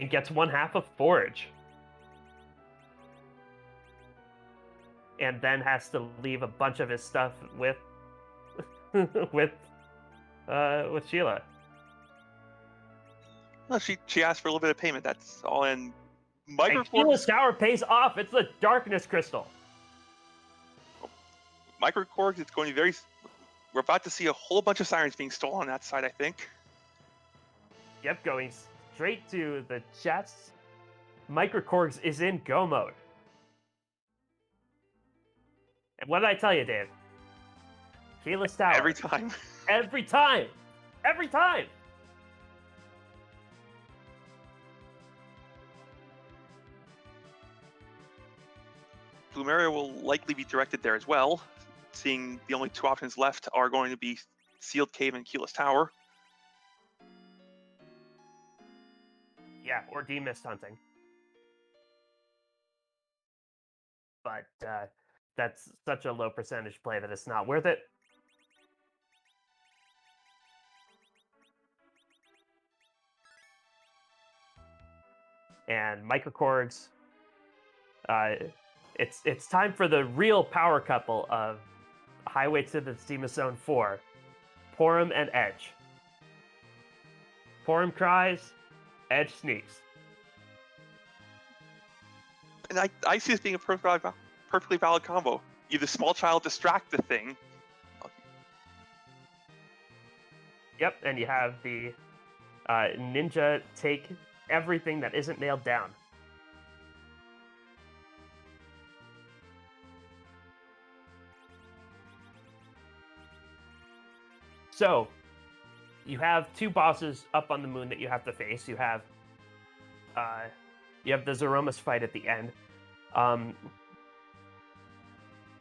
A: And gets 1/2 of Forge. And then has to leave a bunch of his stuff with with Sheila.
B: No, she asked for a little bit of payment. That's all. And
A: And Sheila's tower pays off. It's the Darkness Crystal.
B: microKorgs, it's going to be very. We're about to see a whole bunch of sirens being stolen on that side, I think.
A: Yep, going straight to the chests. microKorgs is in go mode. And what did I tell you, Dave? Keyless tower.
B: Every time.
A: Every time. Every time.
B: Plumeria will likely be directed there as well, seeing the only two options left are going to be Sealed Cave and Keyless Tower.
A: Yeah, or demist hunting. But that's such a low percentage play that it's not worth it. And microKorgs, it's time for the real power couple of Highway to the Zemus Zone 4, Porum and Edge. Porum cries, Edge sneaks.
B: And I see this being a perfectly valid combo. Either small child distract the thing.
A: Yep, and you have the ninja take everything that isn't nailed down. So, you have two bosses up on the moon that you have to face. You have the Zeromus fight at the end.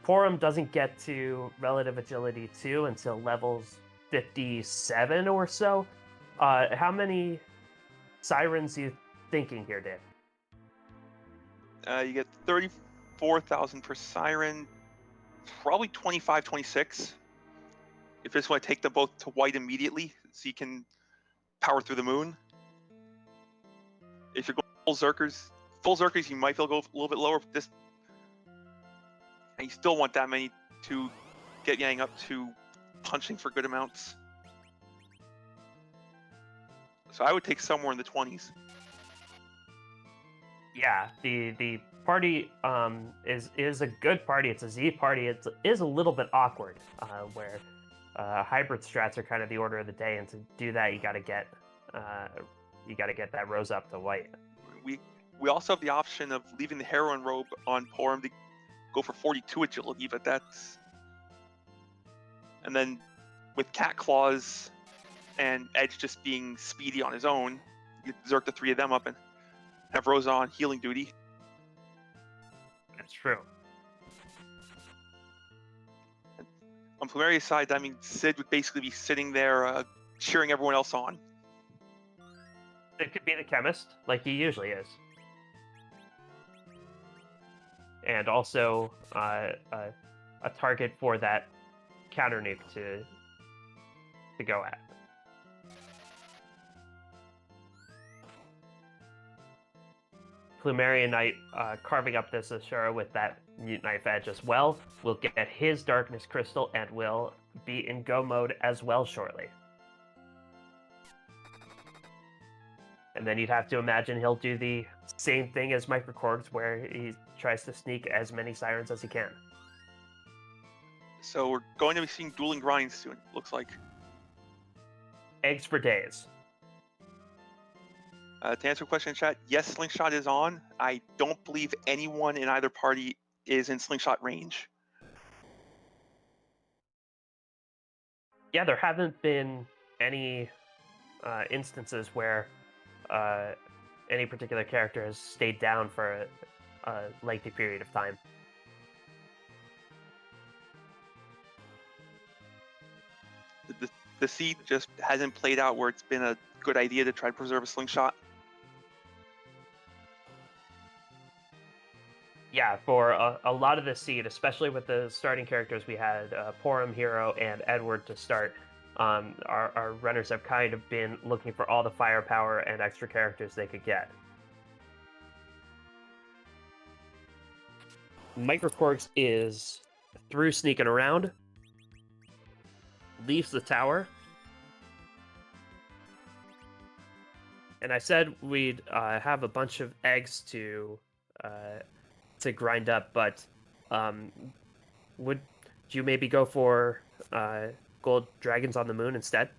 A: Porum doesn't get to relative agility 2 until levels 57 or so. How many sirens are you thinking here, Dave?
B: You get 34,000 per siren, probably 25, 26. If you just want to take them both to white immediately, so you can power through the moon. If you're going full Zerkers, you might feel go a little bit lower. And you still want that many to get Yang up to punching for good amounts. So I would take somewhere in the 20s.
A: Yeah, the party is a good party. It's a Z party. It is a little bit awkward, where hybrid strats are kind of the order of the day, and to do that, you got to get that rose up to white.
B: We also have the option of leaving the heroine robe on Porum to go for 42 agility, but that's... And then with Cat Claws and Edge just being speedy on his own, you Zerk the three of them up and have Rosa on healing duty.
A: That's true.
B: On Plumeria's side, I mean, Sid would basically be sitting there cheering everyone else on.
A: It could be the chemist, like he usually is. And also a target for that counter nuke to go at. Plumerian Knight carving up this Ashura with that Mute Knife Edge as well. Will get his Darkness Crystal and will be in go mode as well shortly. And then you'd have to imagine he'll do the same thing as microKorgs, where he tries to sneak as many sirens as he can.
B: So we're going to be seeing dueling grinds soon, looks like.
A: Eggs for days.
B: To answer a question in chat, yes, Slingshot is on. I don't believe anyone in either party is in Slingshot range.
A: Yeah, there haven't been any instances where any particular character has stayed down for a lengthy period of time.
B: The seed just hasn't played out where it's been a good idea to try to preserve a Slingshot.
A: Yeah, for a lot of the seed, especially with the starting characters, we had Porum, Hero, and Edward to start. Our runners have kind of been looking for all the firepower and extra characters they could get. microKorgs is through sneaking around, leaves the tower, and I said we'd have a bunch of eggs to grind up, but would you maybe go for gold dragons on the moon instead?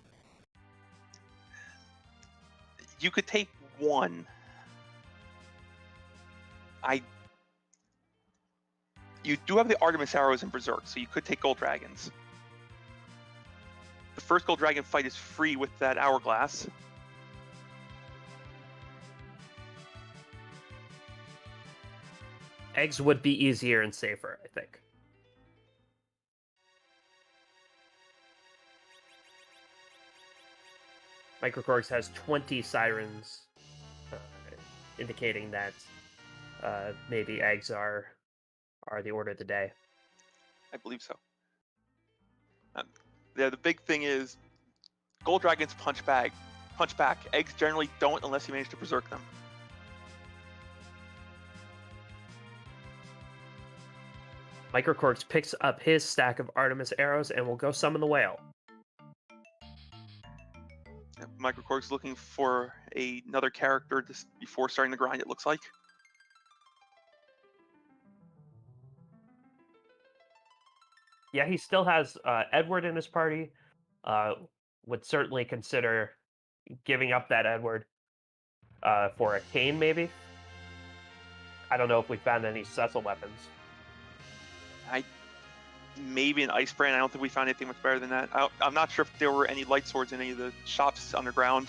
B: You could take one. You do have the Artemis arrows in Berserk, so you could take gold dragons. The first gold dragon fight is free with that hourglass.
A: Eggs would be easier and safer, I think. microKorgs has 20 sirens, indicating that maybe eggs are the order of the day.
B: I believe so. Yeah, the big thing is gold dragons punch back. Eggs generally don't unless you manage to berserk them.
A: microKorgs picks up his stack of Artemis arrows and will go summon the whale.
B: microKorgs looking for another character before starting the grind, it looks like.
A: Yeah, he still has Edward in his party. Would certainly consider giving up that Edward for a cane, maybe. I don't know if we found any Cecil weapons.
B: Maybe an ice brand. I don't think we found anything much better than that. I'm not sure if there were any light swords in any of the shops underground.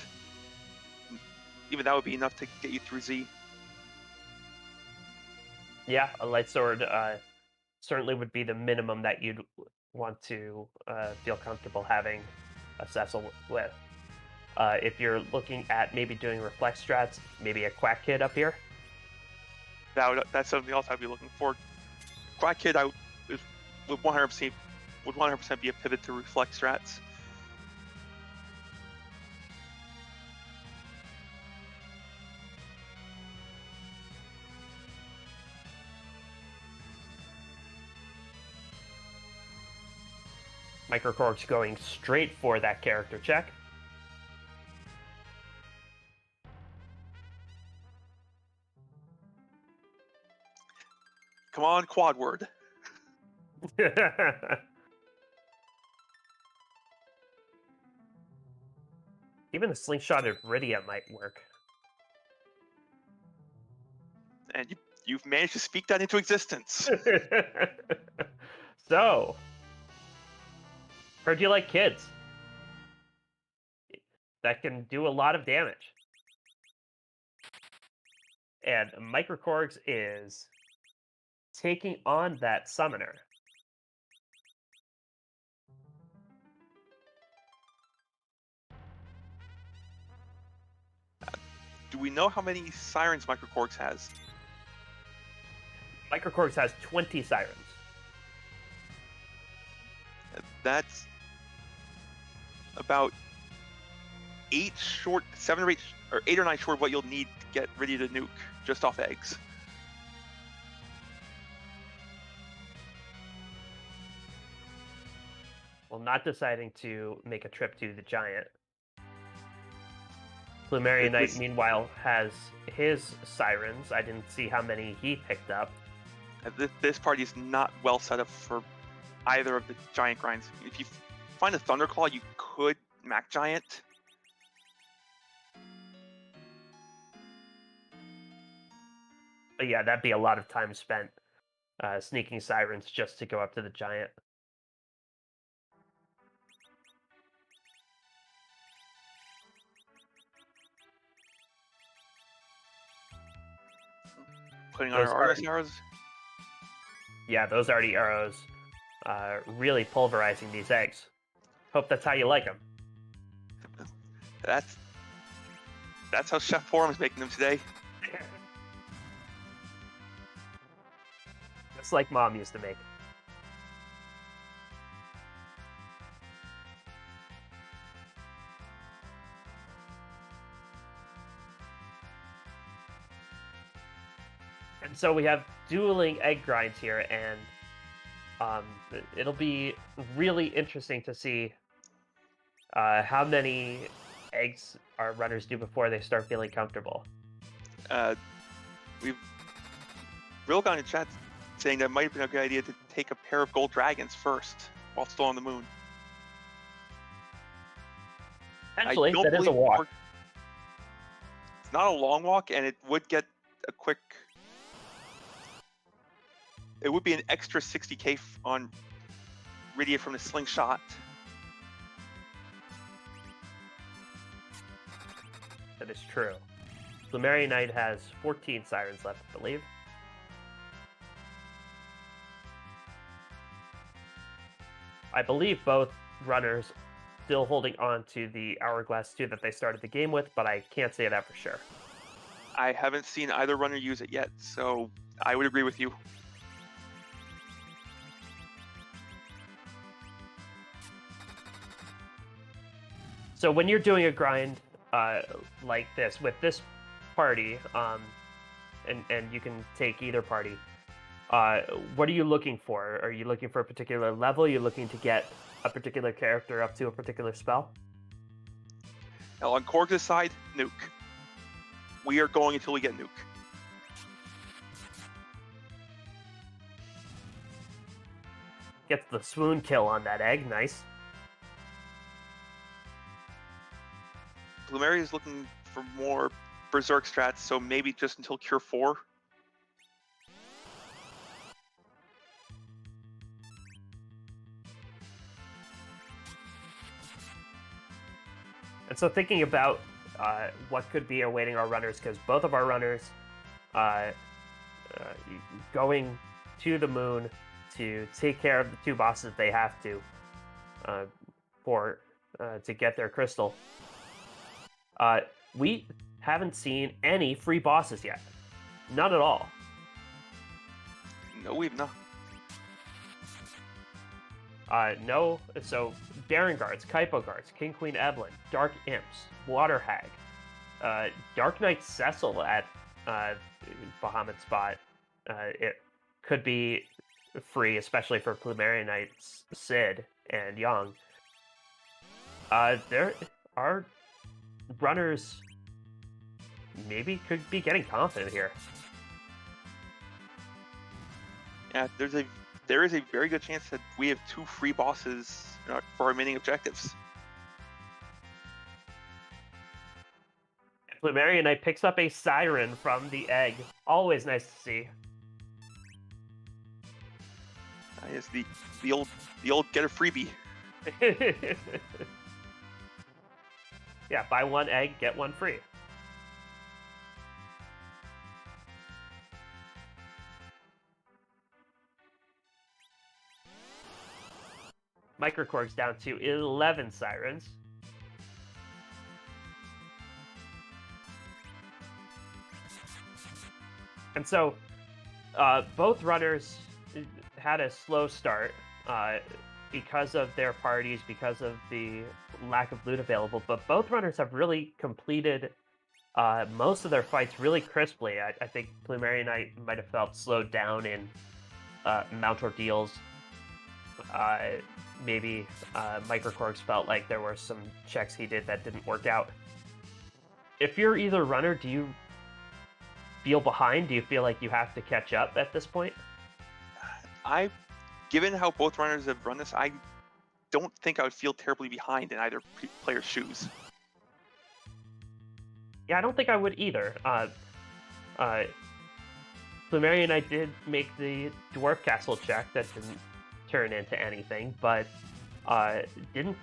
B: Even that would be enough to get you through Z.
A: Yeah, a light sword certainly would be the minimum that you'd want to feel comfortable having a Cecil with. If you're looking at maybe doing reflex strats, maybe a Quack Kid up here.
B: That's something else I'd be looking for. Quack Kid would 100% be a pivot to reflex strats.
A: microKorgs going straight for that character check.
B: Come on, quad word.
A: Even the slingshot of Rydia might work.
B: And you've managed to speak that into existence.
A: So, heard you like kids. That can do a lot of damage. And microKorgs is taking on that summoner.
B: Do we know how many sirens microKorgs has?
A: microKorgs has 20 sirens.
B: That's about 8 or 9 short what you'll need to get ready to nuke just off eggs.
A: Well, not deciding to make a trip to the Giant. Plumerian Knight, meanwhile, has his Sirens. I didn't see how many he picked up.
B: This party is not well set up for either of the Giant grinds. If you find a Thunderclaw, you could Mac Giant.
A: But yeah, that'd be a lot of time spent sneaking Sirens just to go up to the Giant.
B: Putting on our Argus arrows.
A: Yeah, those Artie arrows really pulverizing these eggs. Hope that's how you like them.
B: That's how Chef Forum is making them today.
A: Just like Mom used to make. And so we have dueling egg grinds here, and it'll be really interesting to see how many eggs our runners do before they start feeling comfortable.
B: We've Rilgon in chat saying that might have been a good idea to take a pair of gold dragons first while still on the moon.
A: Actually, that is a walk.
B: It's not a long walk, and it would get a quick. It would be an extra 60k on Rydia from the slingshot.
A: That is true. Plumerian Knight has 14 Sirens left, I believe. I believe both runners still holding on to the Hourglass 2 that they started the game with, but I can't say that for sure.
B: I haven't seen either runner use it yet, so I would agree with you.
A: So when you're doing a grind like this, with this party, and you can take either party, what are you looking for? Are you looking for a particular level? Are you looking to get a particular character up to a particular spell?
B: Now on Korgs' side, nuke. We are going until we get nuke.
A: Gets the swoon kill on that egg, nice.
B: Blumeri is looking for more Berserk strats, so maybe just until Cure 4.
A: And so thinking about what could be awaiting our runners, because both of our runners going to the moon to take care of the two bosses they have to get their crystal. We haven't seen any free bosses yet. None at all.
B: No, we've not.
A: No, so Baron Guards, Kypo Guards, King Queen Evelyn, Dark Imps, Water Hag, Dark Knight Cecil at Bahamut Spot. It could be free, especially for Plumerian Knights Sid and Young. There are runners maybe could be getting confident here.
B: Yeah, there is a very good chance that we have 2 free bosses for our remaining objectives.
A: Plumerian Knight picks up a Siren from the egg. Always nice to see.
B: Yes, the old get a freebie.
A: Yeah, buy one egg, get one free. microKorgs down to 11 Sirens. And so both runners had a slow start because of their parties, because of the lack of loot available, but both runners have really completed most of their fights really crisply. I think Plumerian Knight might have felt slowed down in Mount Ordeals. maybe microKorgs felt like there were some checks he did that didn't work out. If you're either runner, do you feel behind? Do you feel like you have to catch up at this point?
B: Given how both runners have run this, I don't think I would feel terribly behind in either player's shoes.
A: Yeah, I don't think I would either. Plumeria and I did make the Dwarf Castle check that didn't turn into anything, but didn't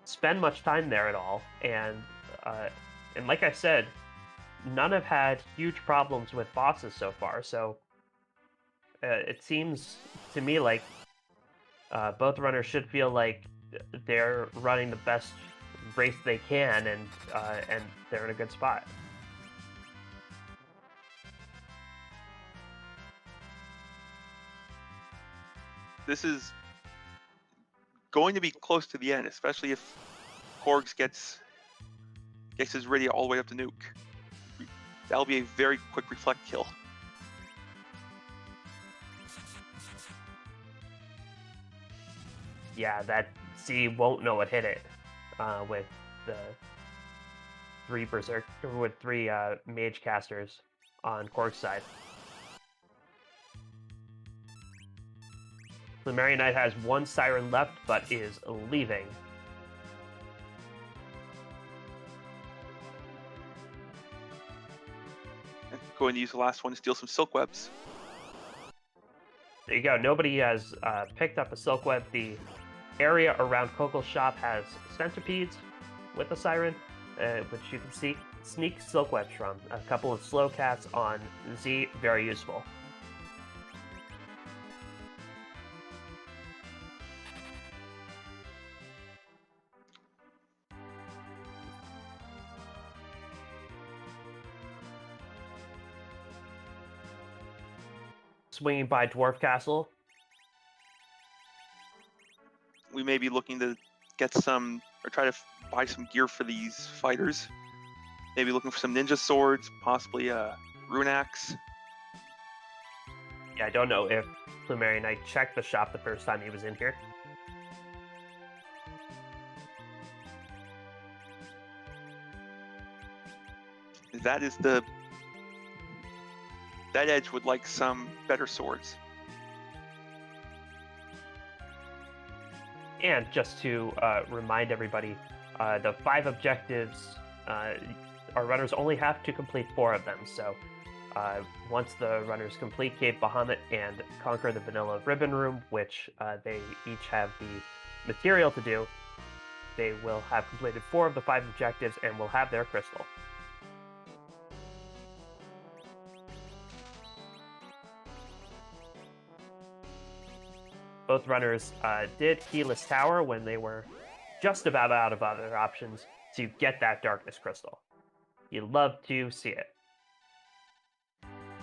A: spend much time there at all. And like I said, none have had huge problems with bosses so far, so it seems to me like both runners should feel like they're running the best race they can, and they're in a good spot.
B: This is going to be close to the end, especially if Korgs gets his ready all the way up to nuke. That'll be a very quick reflect kill.
A: Yeah, that Z won't know what hit it with the three mage casters on Korg's side. Plumeria Knight has one Siren left, but is leaving.
B: Going to use the last one to steal some silk webs.
A: There you go. Nobody has picked up a silk web. The area around Coco's shop has centipedes with a Siren, which you can sneak silk webs from. A couple of slow cats on Z, very useful. Swinging by Dwarf Castle.
B: We may be looking to get some, or try to buy some gear for these fighters. Maybe looking for some ninja swords, possibly a rune axe.
A: Yeah, I don't know if Plumeria Knight checked the shop the first time he was in here.
B: That edge would like some better swords.
A: And just to remind everybody, the 5 objectives, our runners only have to complete 4 of them. So once the runners complete Cave Bahamut and conquer the Vanilla Ribbon Room, which they each have the material to do, they will have completed 4 of the 5 objectives and will have their crystal. Both runners did Keyless Tower when they were just about out of other options to get that Darkness Crystal. You love to see it.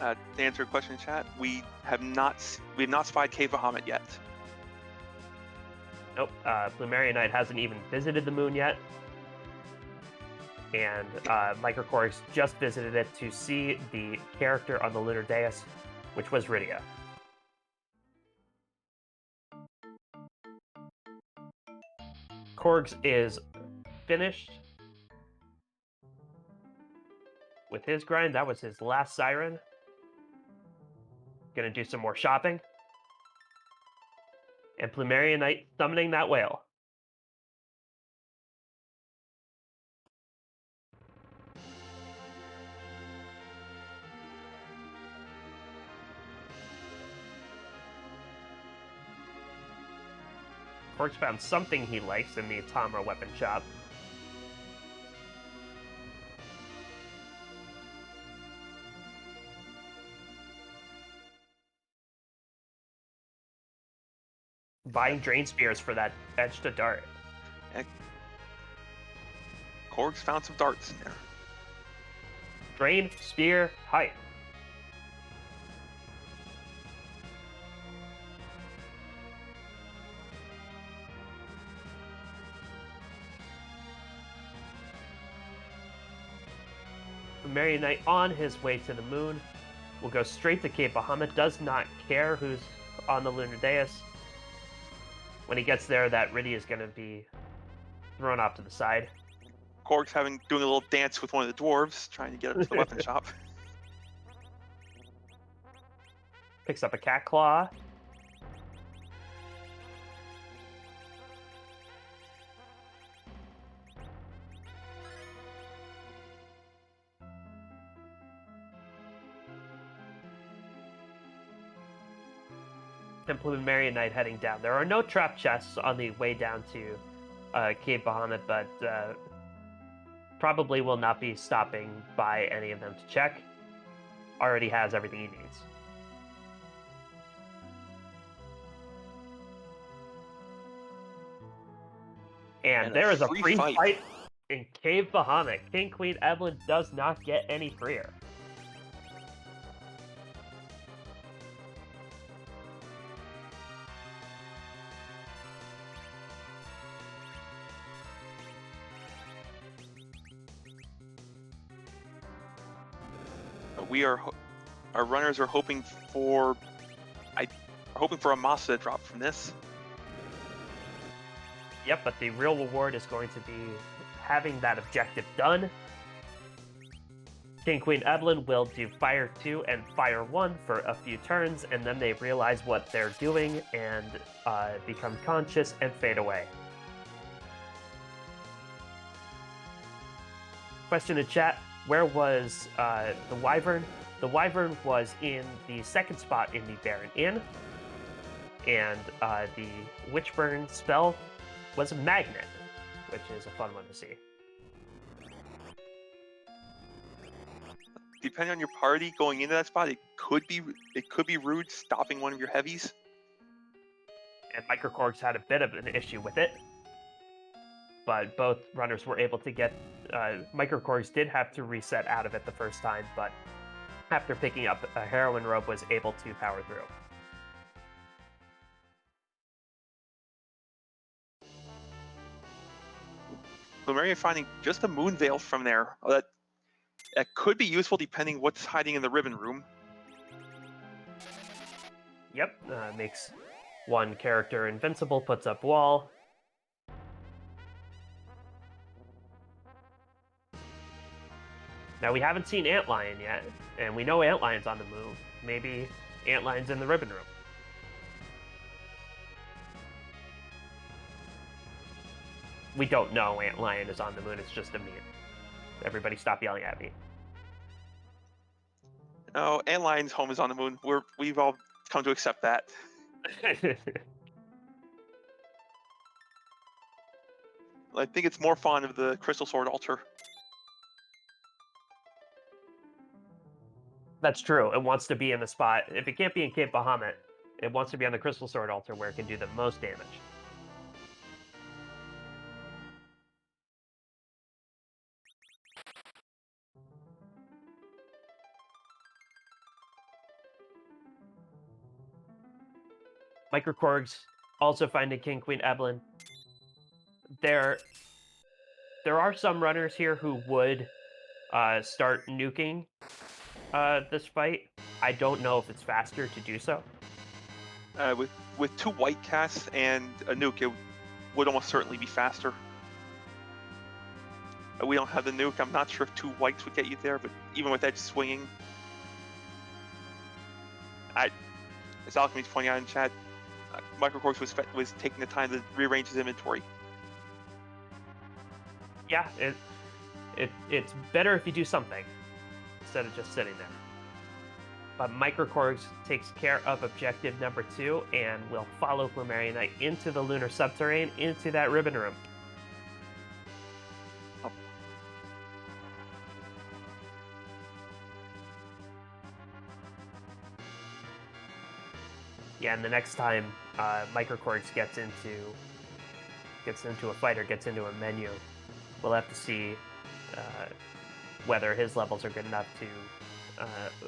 B: To answer a question in chat, we have not spied Cave Bahamut yet.
A: Nope, Plumeria Knight hasn't even visited the moon yet. And microKorgs just visited it to see the character on the lunar dais, which was Rydia. Korgs is finished with his grind. That was his last Siren. Gonna do some more shopping. And Plumeria Knight summoning that whale. Korgs found something he likes in the Atomra weapon shop. Buying Drain Spears for that edge to dart.
B: And Korgs found some darts in there.
A: Drain, Spear, Hype. Plumeria Knight on his way to the moon will go straight to Cape Bahamut. Does not care who's on the lunar dais. When he gets there, that Riddy is going to be thrown off to the side.
B: Korg's doing a little dance with one of the dwarves, trying to get up to the weapon shop.
A: Picks up a cat claw. And plumeriaknight heading down. There are no trap chests on the way down to Cave Bahamut, but probably will not be stopping by any of them to check. Already has everything he needs. And there is a free fight in Cave Bahamut. King Queen Evelyn does not get any freer.
B: Our runners are hoping for a Masa drop from this.
A: Yep, but the real reward is going to be having that objective done. King Queen Evelyn will do Fire 2 and Fire 1 for a few turns, and then they realize what they're doing and become conscious and fade away. Question in chat, where was the Wyvern? The Wyvern was in the second spot in the Baron Inn, and the Witchburn spell was a magnet, which is a fun one to see.
B: Depending on your party going into that spot, it could be rude stopping one of your heavies.
A: And microKorgs had a bit of an issue with it, but both runners were able to get. microKorgs did have to reset out of it the first time, but after picking up a heroin rope, was able to power through.
B: Plumeria finding just a moon veil from there. That could be useful depending what's hiding in the ribbon room.
A: Yep, makes one character invincible, puts up wall. Now we haven't seen Antlion yet, and we know Antlion's on the move. Maybe Antlion's in the ribbon room. We don't know Antlion is on the moon, it's just a meme. Everybody stop yelling at me.
B: No, Antlion's home is on the moon. We've all come to accept that. I think it's more fond of the Crystal Sword altar.
A: That's true. It wants to be in the spot. If it can't be in Cave Bahamut, it wants to be on the Crystal Sword altar where it can do the most damage. microKorgs also finding King Queen Evelyn. There are some runners here who would start nuking this fight. I don't know if it's faster to do so.
B: With two white casts and a nuke, it would almost certainly be faster. We don't have the nuke. I'm not sure if two whites would get you there, but even with edge swinging, as Alchemy's pointing out in chat, microKorgs was taking the time to rearrange his inventory.
A: Yeah, it's better if you do something instead of just sitting there. But microKorgs takes care of objective number 2 and will follow plumeriaknight into the lunar subterrane, into that ribbon room.
B: Oh.
A: Yeah, and the next time microKorgs gets into a fight or gets into a menu, we'll have to see whether his levels are good enough to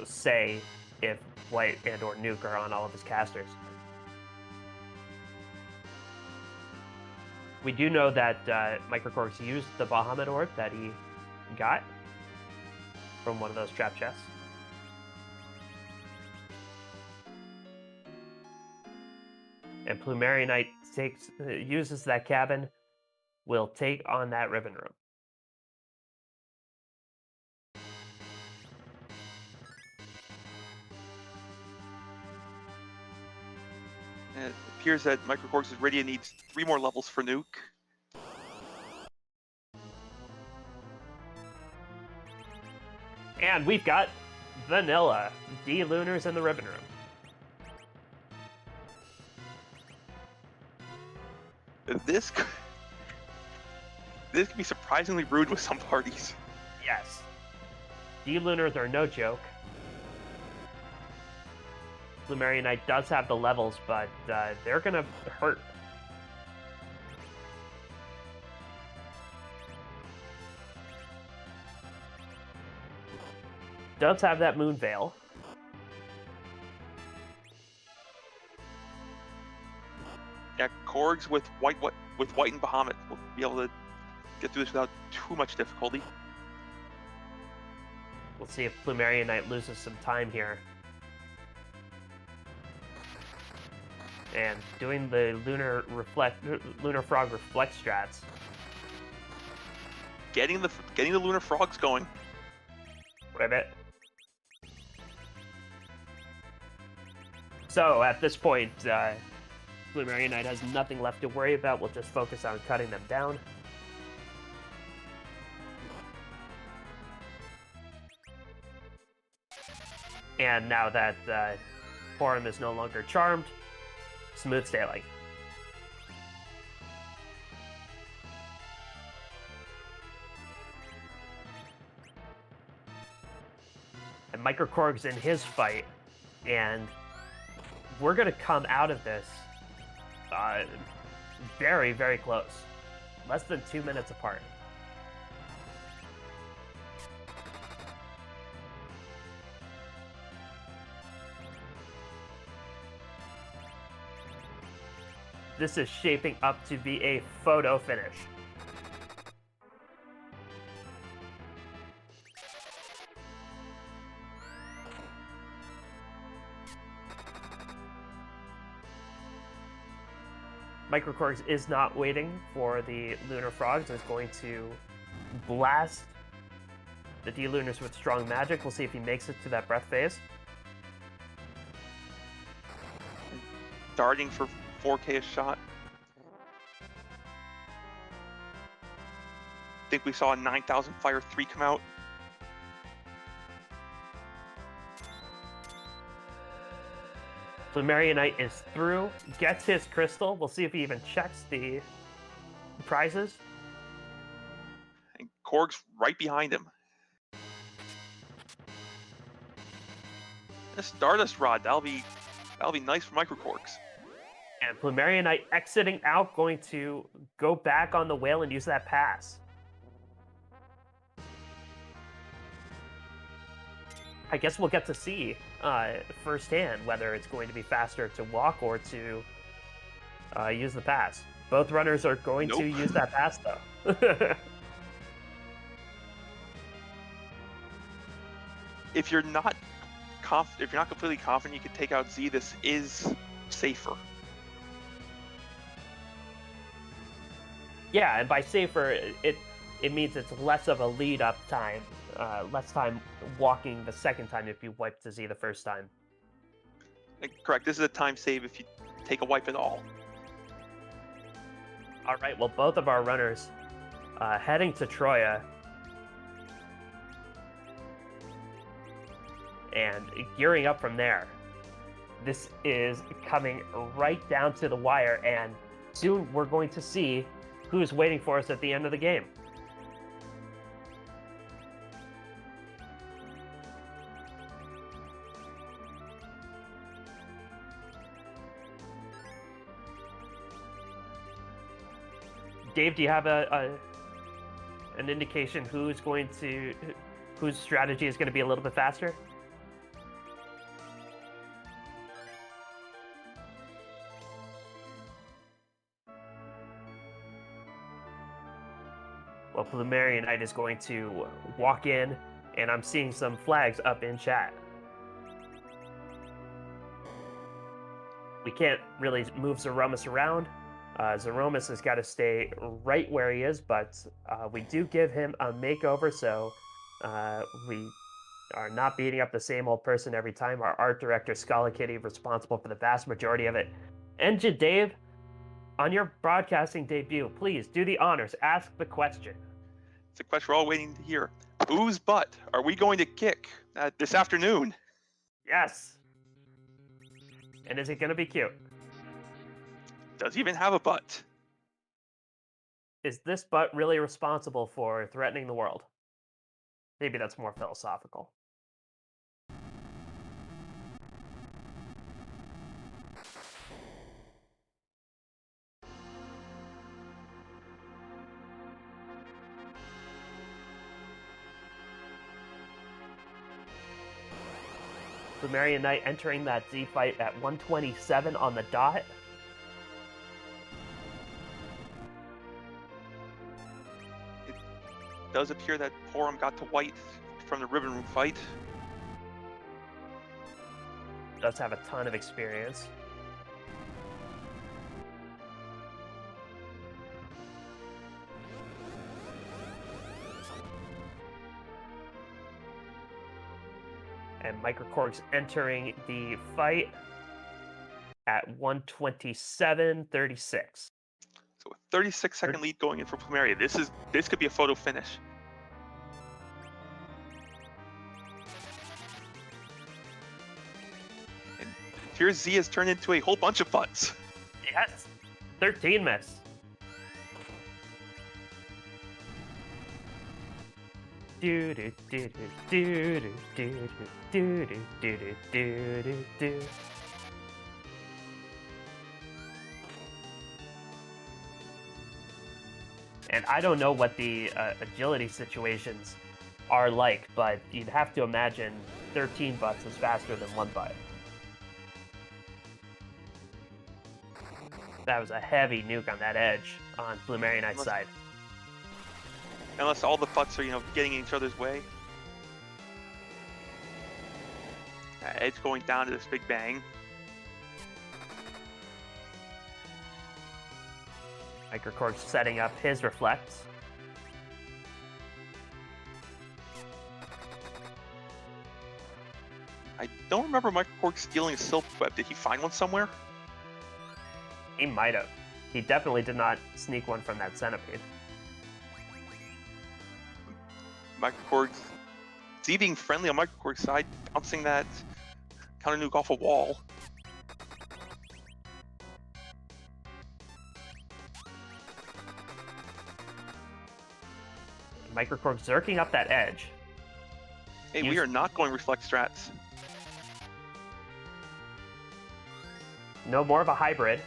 A: say if White and or Nuke are on all of his casters. We do know that microKorgs used the Bahamut orb that he got from one of those trap chests. And plumeriaknight uses that cabin will take on that ribbon room.
B: And it appears that microKorgs' Iridia needs 3 more levels for nuke.
A: And we've got vanilla D-Lunars in the ribbon room.
B: This could be surprisingly rude with some parties.
A: Yes. D-Lunars are no joke. Plumerian Knight does have the levels, but they're gonna hurt. Does have that Moon Veil.
B: Yeah, Korgs with white and Bahamut will be able to get through this without too much difficulty.
A: We'll see if Plumerian Knight loses some time here. And doing the Lunar Frog reflect strats.
B: Getting the Lunar Frogs going.
A: Ribbit. So at this point, Plumerian Knight has nothing left to worry about. We'll just focus on cutting them down. And now that Porum is no longer charmed, smooth sailing. And microKorgs in his fight, and we're going to come out of this very, very close. Less than 2 minutes apart. This is shaping up to be a photo finish. microKorgs is not waiting for the Lunar Frogs. Is going to blast the D-Lunars with strong magic. We'll see if he makes it to that breath phase.
B: Darting for 4K a shot. I think we saw a 9,000 Fire 3 come out.
A: Plumerian Knight is through, gets his crystal. We'll see if he even checks the prizes.
B: And Korg's right behind him. A Stardust Rod, that'll be nice for microKorgs.
A: And Plumerian Knight exiting out, going to go back on the whale and use that pass. I guess we'll get to see firsthand whether it's going to be faster to walk or to use the pass. Both runners are going to use that pass, though.
B: If you're not completely confident you can take out Z, this is safer.
A: Yeah, and by safer, it means it's less of a lead-up time. Less time walking the second time if you wipe to Z the first time.
B: Correct. This is a time save if you take a wipe at all.
A: All right. Well, both of our runners heading to Troya and gearing up from there. This is coming right down to the wire, and soon we're going to see who's waiting for us at the end of the game. Dave, do you have an indication whose strategy is going to be a little bit faster? Well, Plumerian Knight is going to walk in, and I'm seeing some flags up in chat. We can't really move Zeromus around, Zeromus has got to stay right where he is, but we do give him a makeover, so we are not beating up the same old person every time. Our art director, Scala Kitty, responsible for the vast majority of it. Engine Dave, on your broadcasting debut, please do the honors. Ask the question.
B: It's a question we're all waiting to hear. Whose butt are we going to kick this afternoon?
A: Yes. And is it going to be cute?
B: Does he even have a butt?
A: Is this butt really responsible for threatening the world? Maybe that's more philosophical. Plumerian Knight entering that Z fight at 127 on the dot.
B: It does appear that Porum got to white from the ribbon room fight.
A: Does have a ton of experience. And microKorgs entering the fight at 127.36.
B: So a 36-second lead going in for Plumeria. This could be a photo finish. And here Z has turned into a whole bunch of butts.
A: Yes, 13 miss. Do do do do do do do do do do do do. And I don't know what the agility situations are like, but you'd have to imagine 13 butts is faster than one butt. That was a heavy nuke on that edge on Plumerian Knight's side.
B: Unless all the butts are, getting in each other's way. Edge going down to this big bang.
A: microKorgs setting up his reflects.
B: I don't remember microKorgs stealing a silk web. Did he find one somewhere?
A: He might have. He definitely did not sneak one from that centipede.
B: microKorgs, Z being friendly on microKorgs' side, bouncing that counter nuke off a wall.
A: microKorgs zerking up that edge.
B: Hey, we are not going reflect strats.
A: No more of a hybrid.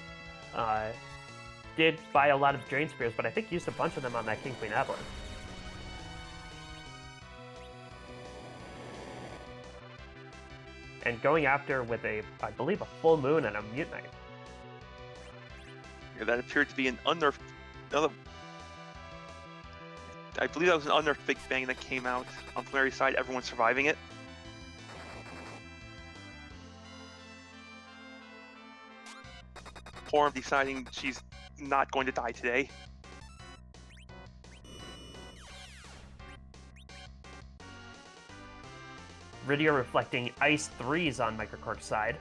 A: Did buy a lot of Drain Spears, but I think used a bunch of them on that King Queen Evelyn. And going after with I believe, a full moon and a Mute Knight.
B: Yeah, that appeared to be an unnerfed. I believe that was an unnerfed Big Bang that came out on Plumeria's side. Everyone's surviving it. Porum deciding she's not going to die today.
A: Rydia reflecting Ice 3s on microKorg's side.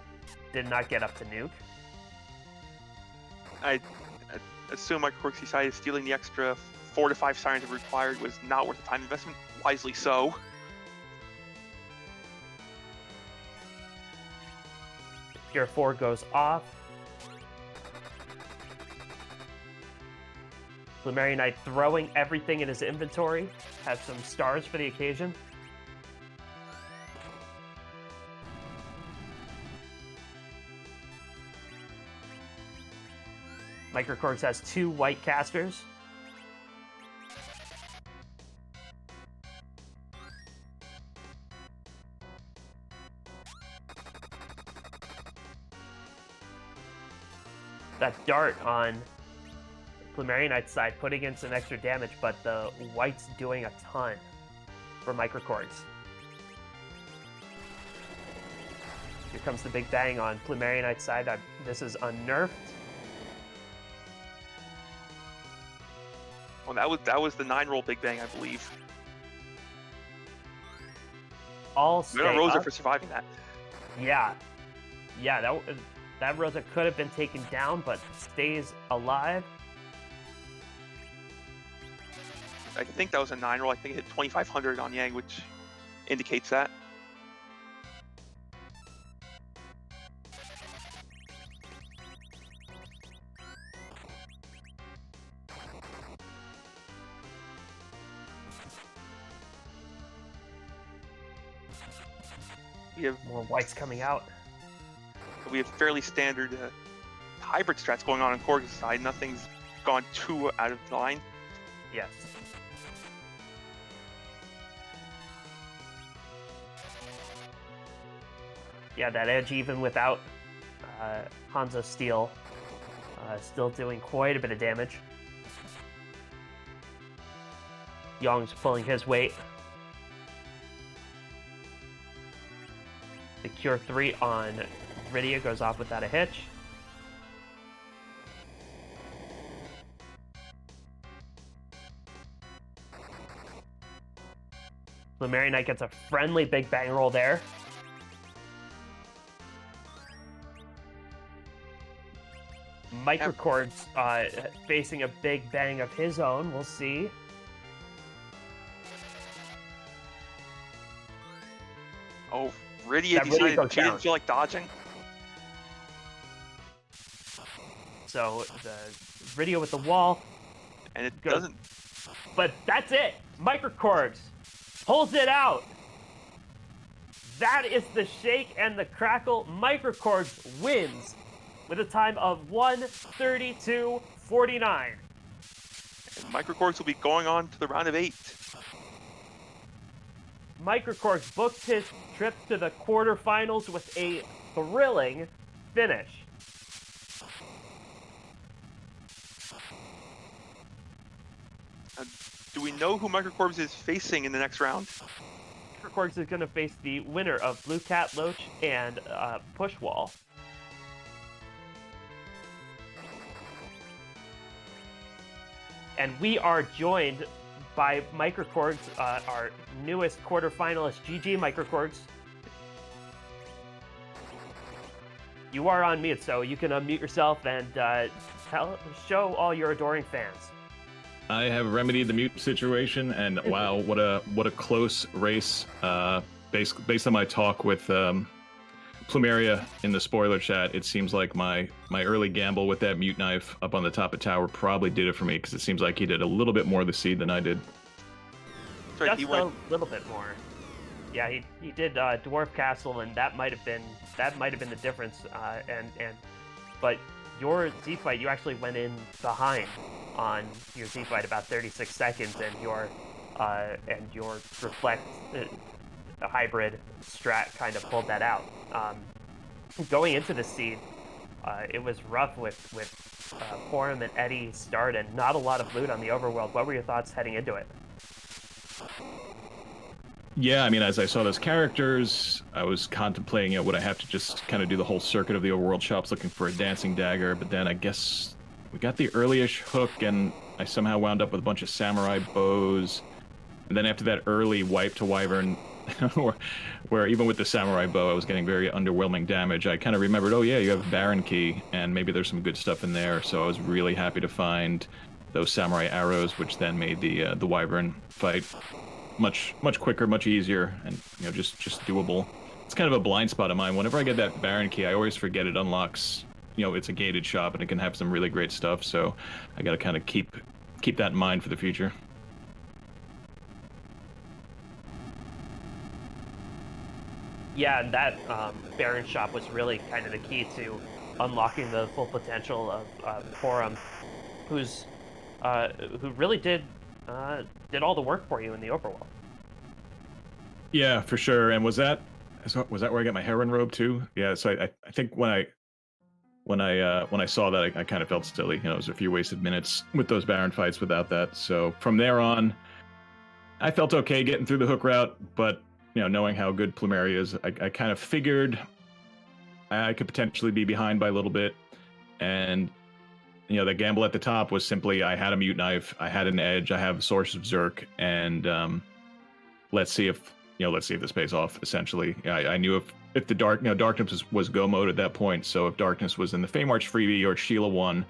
A: Did not get up to nuke.
B: I assume microKorgs decided stealing the extra 4 to 5 sirens required was not worth the time investment. Wisely so.
A: Pure 4 goes off. Plumerian Knight throwing everything in his inventory. Has some stars for the occasion. microKorgs has 2 white casters. That dart on Plumerian Knight's side putting in some extra damage, but the white's doing a ton for microKorgs. Here comes the big bang on Plumerian Knight's side. This is unnerfed.
B: Well, that was the 9-roll Big Bang, I believe.
A: All
B: Good on
A: stay
B: Rosa
A: up.
B: for surviving that.
A: Yeah, that Rosa could have been taken down, but stays alive.
B: I think that was a 9-roll. I think it hit 2,500 on Yang, which indicates that. We have
A: More whites coming out.
B: fairly standard hybrid strats going on Korg's side. Nothing's gone too out of line.
A: Yes. Yeah, that edge even without Hanzo Steel still doing quite a bit of damage. Yong's pulling his weight. The Cure 3 on Rydia goes off without a hitch. Plumeriaknight gets a friendly Big Bang roll there. microKorgs facing a Big Bang of his own. We'll see.
B: Oh, Rydia decided she didn't feel like dodging.
A: So the Rydia with the wall.
B: And it doesn't.
A: But that's it. microKorgs pulls it out. That is the shake and the crackle. microKorgs wins with a time of 1:32:49.
B: And microKorgs will be going on to the round of 8.
A: microKorgs booked his trip to the quarterfinals with a thrilling finish.
B: Do we know who microKorgs is facing in the next round?
A: microKorgs is going to face the winner of Blue Cat Loach and Pushwall. And we are joined by microKorgs, our newest quarterfinalist, GG microKorgs. You are on mute, so you can unmute yourself and show all your adoring fans.
C: I have remedied the mute situation, and wow, what a close race. Based on my talk with Plumeria in the spoiler chat, it seems like my early gamble with that mute knife up on the top of tower probably did it for me, because it seems like he did a little bit more of the seed than I did.
B: Right,
A: Just a little bit more. Yeah, he did Dwarf Castle, and that might have been the difference. But your Z fight, you actually went in behind on your Z fight about 36 seconds, and your reflect hybrid strat kind of pulled that out. Going into the seed, it was rough with Forum and Eddie start, and not a lot of loot on the Overworld. What were your thoughts heading into it?
C: Yeah, I mean, as I saw those characters, I was contemplating, would I have to just kind of do the whole circuit of the Overworld shops looking for a dancing dagger? But then I guess we got the early-ish hook, and I somehow wound up with a bunch of samurai bows. And then after that early wipe to Wyvern, where even with the samurai bow, I was getting very underwhelming damage, I kind of remembered, oh yeah, you have Baron Key, and maybe there's some good stuff in there. So I was really happy to find those samurai arrows, which then made the Wyvern fight much quicker, much easier, and just doable. It's kind of a blind spot of mine. Whenever I get that Baron Key, I always forget it unlocks. It's a gated shop, and it can have some really great stuff. So I got to kind of keep that in mind for the future.
A: Yeah, and that Baron shop was really kind of the key to unlocking the full potential of Forum, who really did all the work for you in the Overworld.
C: Yeah, for sure. And was that where I got my heron robe too? Yeah. So I think when I saw that, I kind of felt silly. It was a few wasted minutes with those Baron fights without that. So from there on, I felt okay getting through the hook route, but knowing how good Plumeria is, I kind of figured I could potentially be behind by a little bit, and the gamble at the top was simply I had a mute knife, I had an edge, I have a source of Zerk, and let's see if this pays off. Essentially, I knew if the darkness was go mode at that point. So if darkness was in the Feymarch freebie or Sheila won,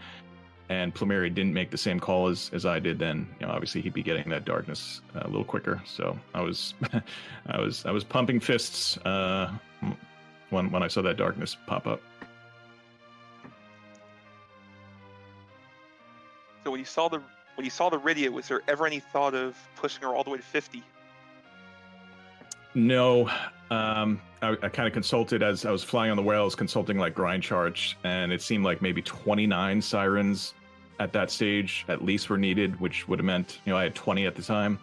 C: and Plumeria didn't make the same call as I did, then obviously he'd be getting that darkness a little quicker. So I was I was pumping fists when I saw that darkness pop up.
B: So when you saw the Rydia, was there ever any thought of pushing her all the way to 50?
C: No, I kind of consulted as I was flying on the whales, consulting like grind charge, and it seemed like maybe 29 sirens at that stage at least were needed, which would have meant I had 20 at the time.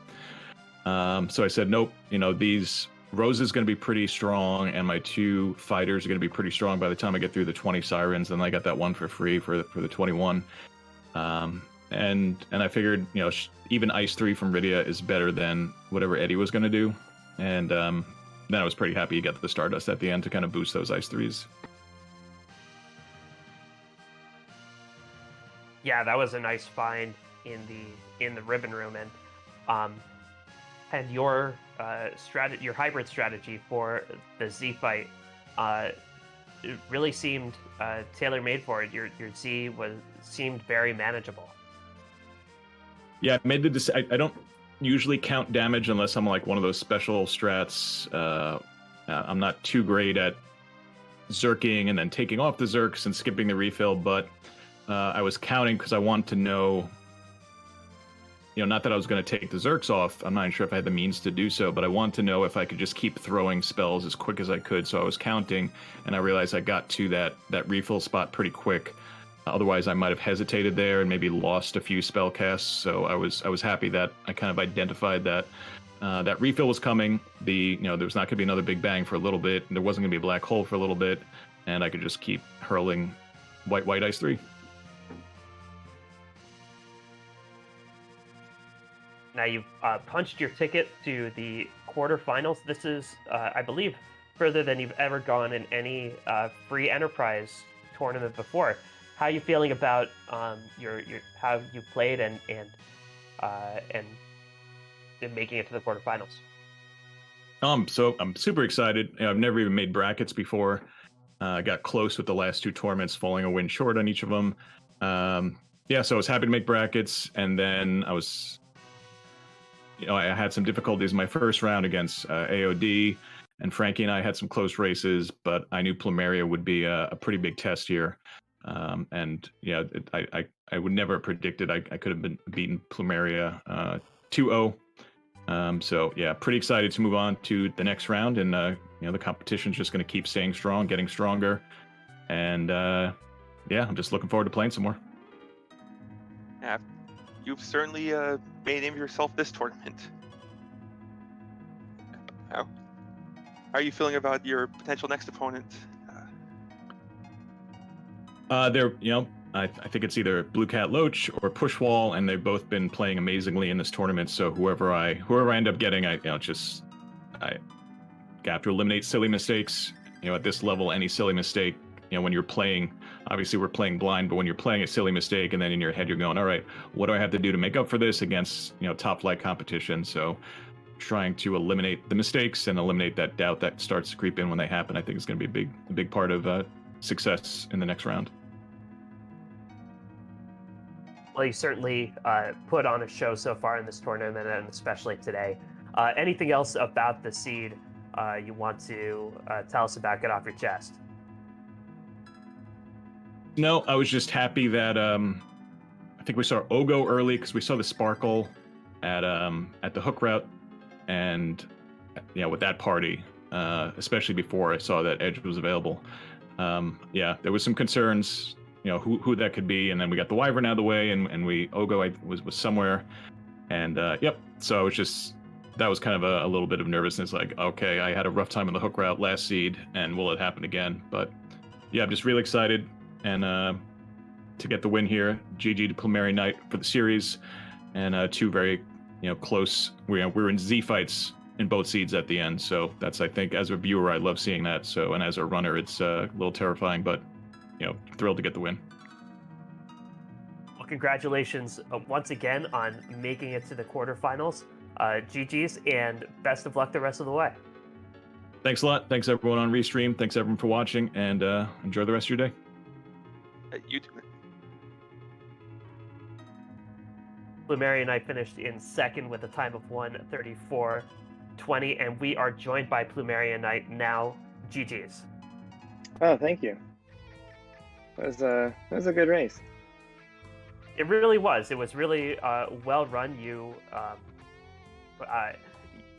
C: So I said, nope. These Rose is going to be pretty strong, and my 2 fighters are going to be pretty strong by the time I get through the 20 sirens. And I got that one for free for the 21. And I figured, even Ice 3 from Rydia is better than whatever Eddie was going to do. And then I was pretty happy you got the Stardust at the end to kind of boost those Ice 3s.
A: Yeah, that was a nice find in the ribbon room, and your your hybrid strategy for the Z fight, it really seemed tailor-made for it. Your Z seemed very manageable.
C: Yeah, I made the I don't usually count damage unless I'm like one of those special strats. I'm not too great at zerking and then taking off the zerks and skipping the refill, but I was counting because I wanted to know, not that I was going to take the zerks off. I'm not even sure if I had the means to do so, but I wanted to know if I could just keep throwing spells as quick as I could. So I was counting, and I realized I got to that refill spot pretty quick. Otherwise, I might have hesitated there and maybe lost a few spell casts. So I was happy that I kind of identified that that refill was coming. There was not going to be another big bang for a little bit. And there wasn't going to be a black hole for a little bit, and I could just keep hurling white Ice 3.
A: Now you've punched your ticket to the quarterfinals. This is, I believe, further than you've ever gone in any free enterprise tournament before. How are you feeling about your how you played and making it to the quarterfinals?
C: So I'm super excited. I've never even made brackets before. I got close with the last 2 tournaments, falling a win short on each of them. So I was happy to make brackets, and then I was, I had some difficulties in my first round against AOD, and Frankie and I had some close races, but I knew Plumeria would be a pretty big test here. I would never have predicted I could have been beaten Plumeria 2-0. So yeah, pretty excited to move on to the next round, and the competition's just going to keep staying strong, getting stronger, and I'm just looking forward to playing some more.
B: Yeah, you've certainly made a name for yourself this tournament. How are you feeling about your potential next opponent?
C: I think it's either Blue Cat Loach or Pushwall, and they've both been playing amazingly in this tournament. So whoever I end up getting, I have to eliminate silly mistakes. At this level, any silly mistake, when you're playing, obviously we're playing blind, but when you're playing a silly mistake, and then in your head you're going, all right, what do I have to do to make up for this against top flight competition? So trying to eliminate the mistakes and eliminate that doubt that starts to creep in when they happen, I think is going to be a big part of success in the next round.
A: Well, you certainly put on a show so far in this tournament, and especially today. Anything else about the seed you want to tell us about? Get off your chest.
C: No, I was just happy that I think we saw Ogo early because we saw the sparkle at the hook route, and with that party, especially before I saw that Edge was available. There was some concerns. Who that could be, and then we got the Wyvern out of the way, and Ogo was somewhere, and so I was just, that was kind of a little bit of nervousness, like, okay, I had a rough time on the hook route last seed, and will it happen again? But yeah, I'm just really excited, and to get the win here. GG to plumeriaknight for the series, and 2 very close. We were in Z fights in both seeds at the end, so that's, I think, as a viewer, I love seeing that. So, and as a runner, it's a little terrifying, but thrilled to get the win.
A: congratulations once again on making it to the quarterfinals. GG's, and best of luck the rest of the way.
C: Thanks a lot. Thanks everyone on Restream. Thanks everyone for watching, and enjoy the rest of your day.
B: You too.
A: plumeriaknight finished in second with a time of 1:34:20, and we are joined by plumeriaknight now. GG's.
D: Oh, thank you. That was a good race.
A: It really was. It was really well run.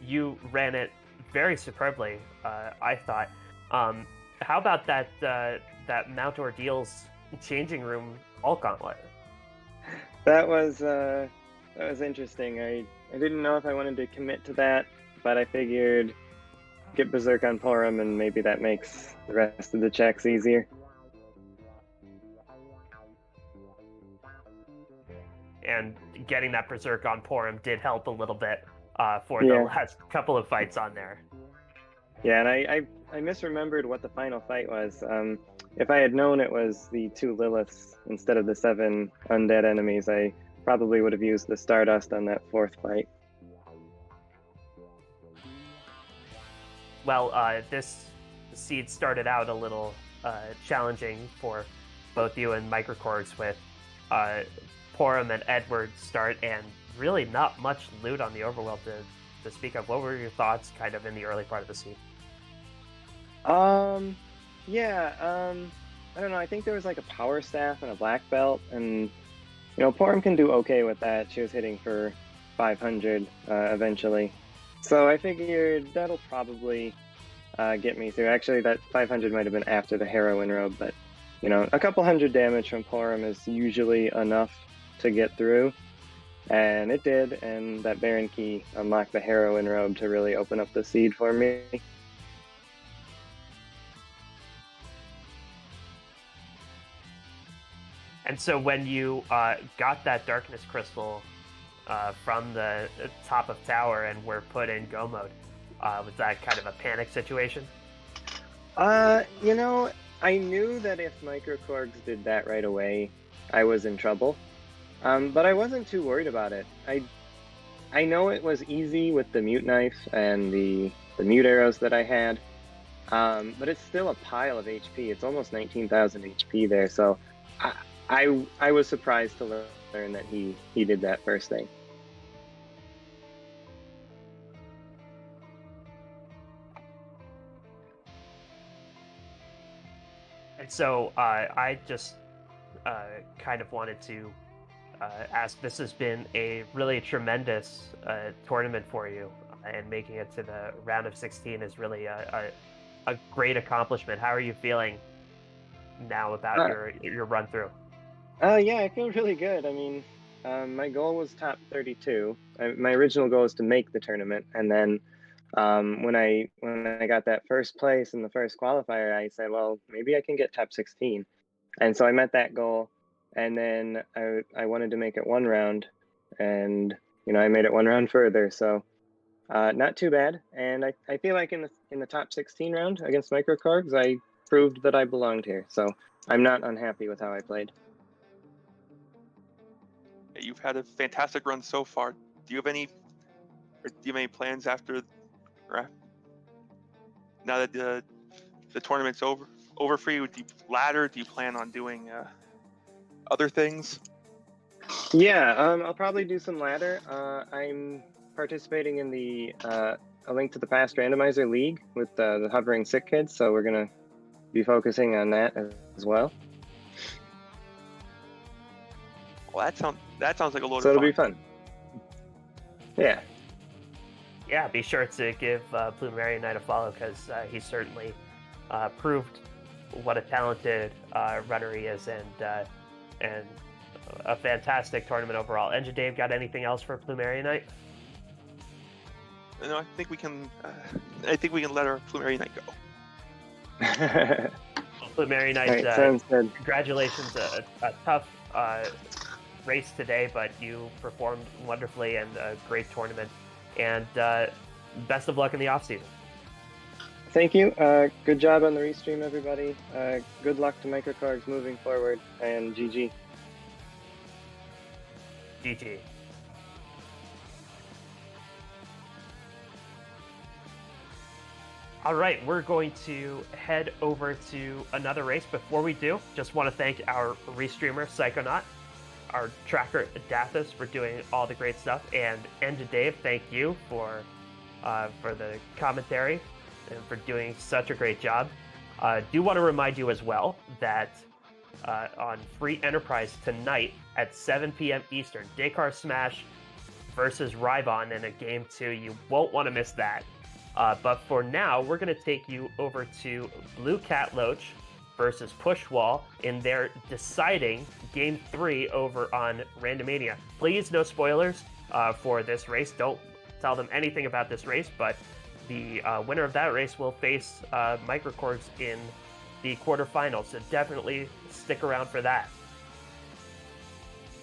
A: You ran it very superbly, I thought. How about that Mount Ordeals changing room all gauntlet?
D: That was interesting. I didn't know if I wanted to commit to that, but I figured get Berserk on Porum, and maybe that makes the rest of the checks easier.
A: And getting that Berserk on Porum did help a little bit for the last couple of fights on there.
D: Yeah, and I misremembered what the final fight was. If I had known it was the 2 Liliths instead of the 7 undead enemies, I probably would have used the Stardust on that 4th fight.
A: Well, this seed started out a little challenging for both you and microKorgs with Porum and Edward start, and really not much loot on the Overworld to speak of. What were your thoughts kind of in the early part of the seed?
D: I don't know. I think there was like a power staff and a black belt, and Porum can do okay with that. She was hitting for 500 eventually, so I figured that'll probably get me through. Actually, that 500 might have been after the heroin robe, but a couple hundred damage from Porum is usually enough to get through, and it did. And that Baron key unlocked the heroin robe to really open up the seed for me.
A: And so when you got that darkness crystal from the top of tower and were put in go mode, was that kind of a panic situation?
D: I knew that if microKorgs did that right away, I was in trouble. But I wasn't too worried about it. I know it was easy with the mute knife and the mute arrows that I had, but it's still a pile of HP. It's almost 19,000 HP there, so I was surprised to learn that he did that first thing.
A: And so I just kind of wanted to ask, this has been a really tremendous tournament for you, and making it to the round of 16 is really a great accomplishment. How are you feeling now about your run through?
D: Yeah, I feel really good. I mean, my goal was top 32. My original goal was to make the tournament, and then when I got that first place in the first qualifier, I said, well, maybe I can get top 16, and so I met that goal. And then I wanted to make it one round, and I made it one round further. So not too bad. And I feel like in the top 16 round against microKorgs, I proved that I belonged here. So I'm not unhappy with how I played.
B: You've had a fantastic run so far. Do you have any plans after, now that the tournament's over for you? Do you ladder? Do you plan on doing other things?
D: Yeah, I'll probably do some ladder. I'm participating in the A Link to the Past randomizer league with the hovering sick kids, so we're gonna be focusing on that as well.
B: Well, that sounds like a load of fun.
D: So it'll be fun. Yeah.
A: Yeah, be sure to give plumeriaknight a follow, because he certainly proved what a talented runner he is, and a fantastic tournament overall. Engine Dave, got anything else for plumeriaknight?
B: No, I think we can let our plumeriaknight go.
A: plumeriaknight,
D: right, sounds good.
A: Congratulations, a tough race today, but you performed wonderfully, and a great tournament, and best of luck in the off season.
D: Thank you. Good job on the restream, everybody. Good luck to microKorgs moving forward, and GG.
A: GG. All right, we're going to head over to another race. Before we do, just want to thank our restreamer, Psychonaut, our tracker, Dathis, for doing all the great stuff, and to Dave, thank you for the commentary and for doing such a great job. Do want to remind you as well that on Free Enterprise tonight at 7 p.m. Eastern, Dakar Smash versus Rybon in a Game 2. You won't want to miss that. But for now, we're going to take you over to Blue Cat Loach versus Pushwall in their deciding Game 3 over on Randomania. Please, no spoilers for this race. Don't tell them anything about this race, but the winner of that race will face microKorgs in the quarterfinals, so definitely stick around for that.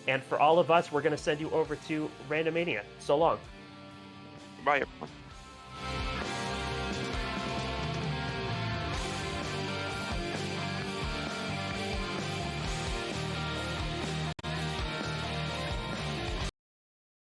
A: And for all of us, we're going to send you over to Randomania. So long.
B: Bye, everyone.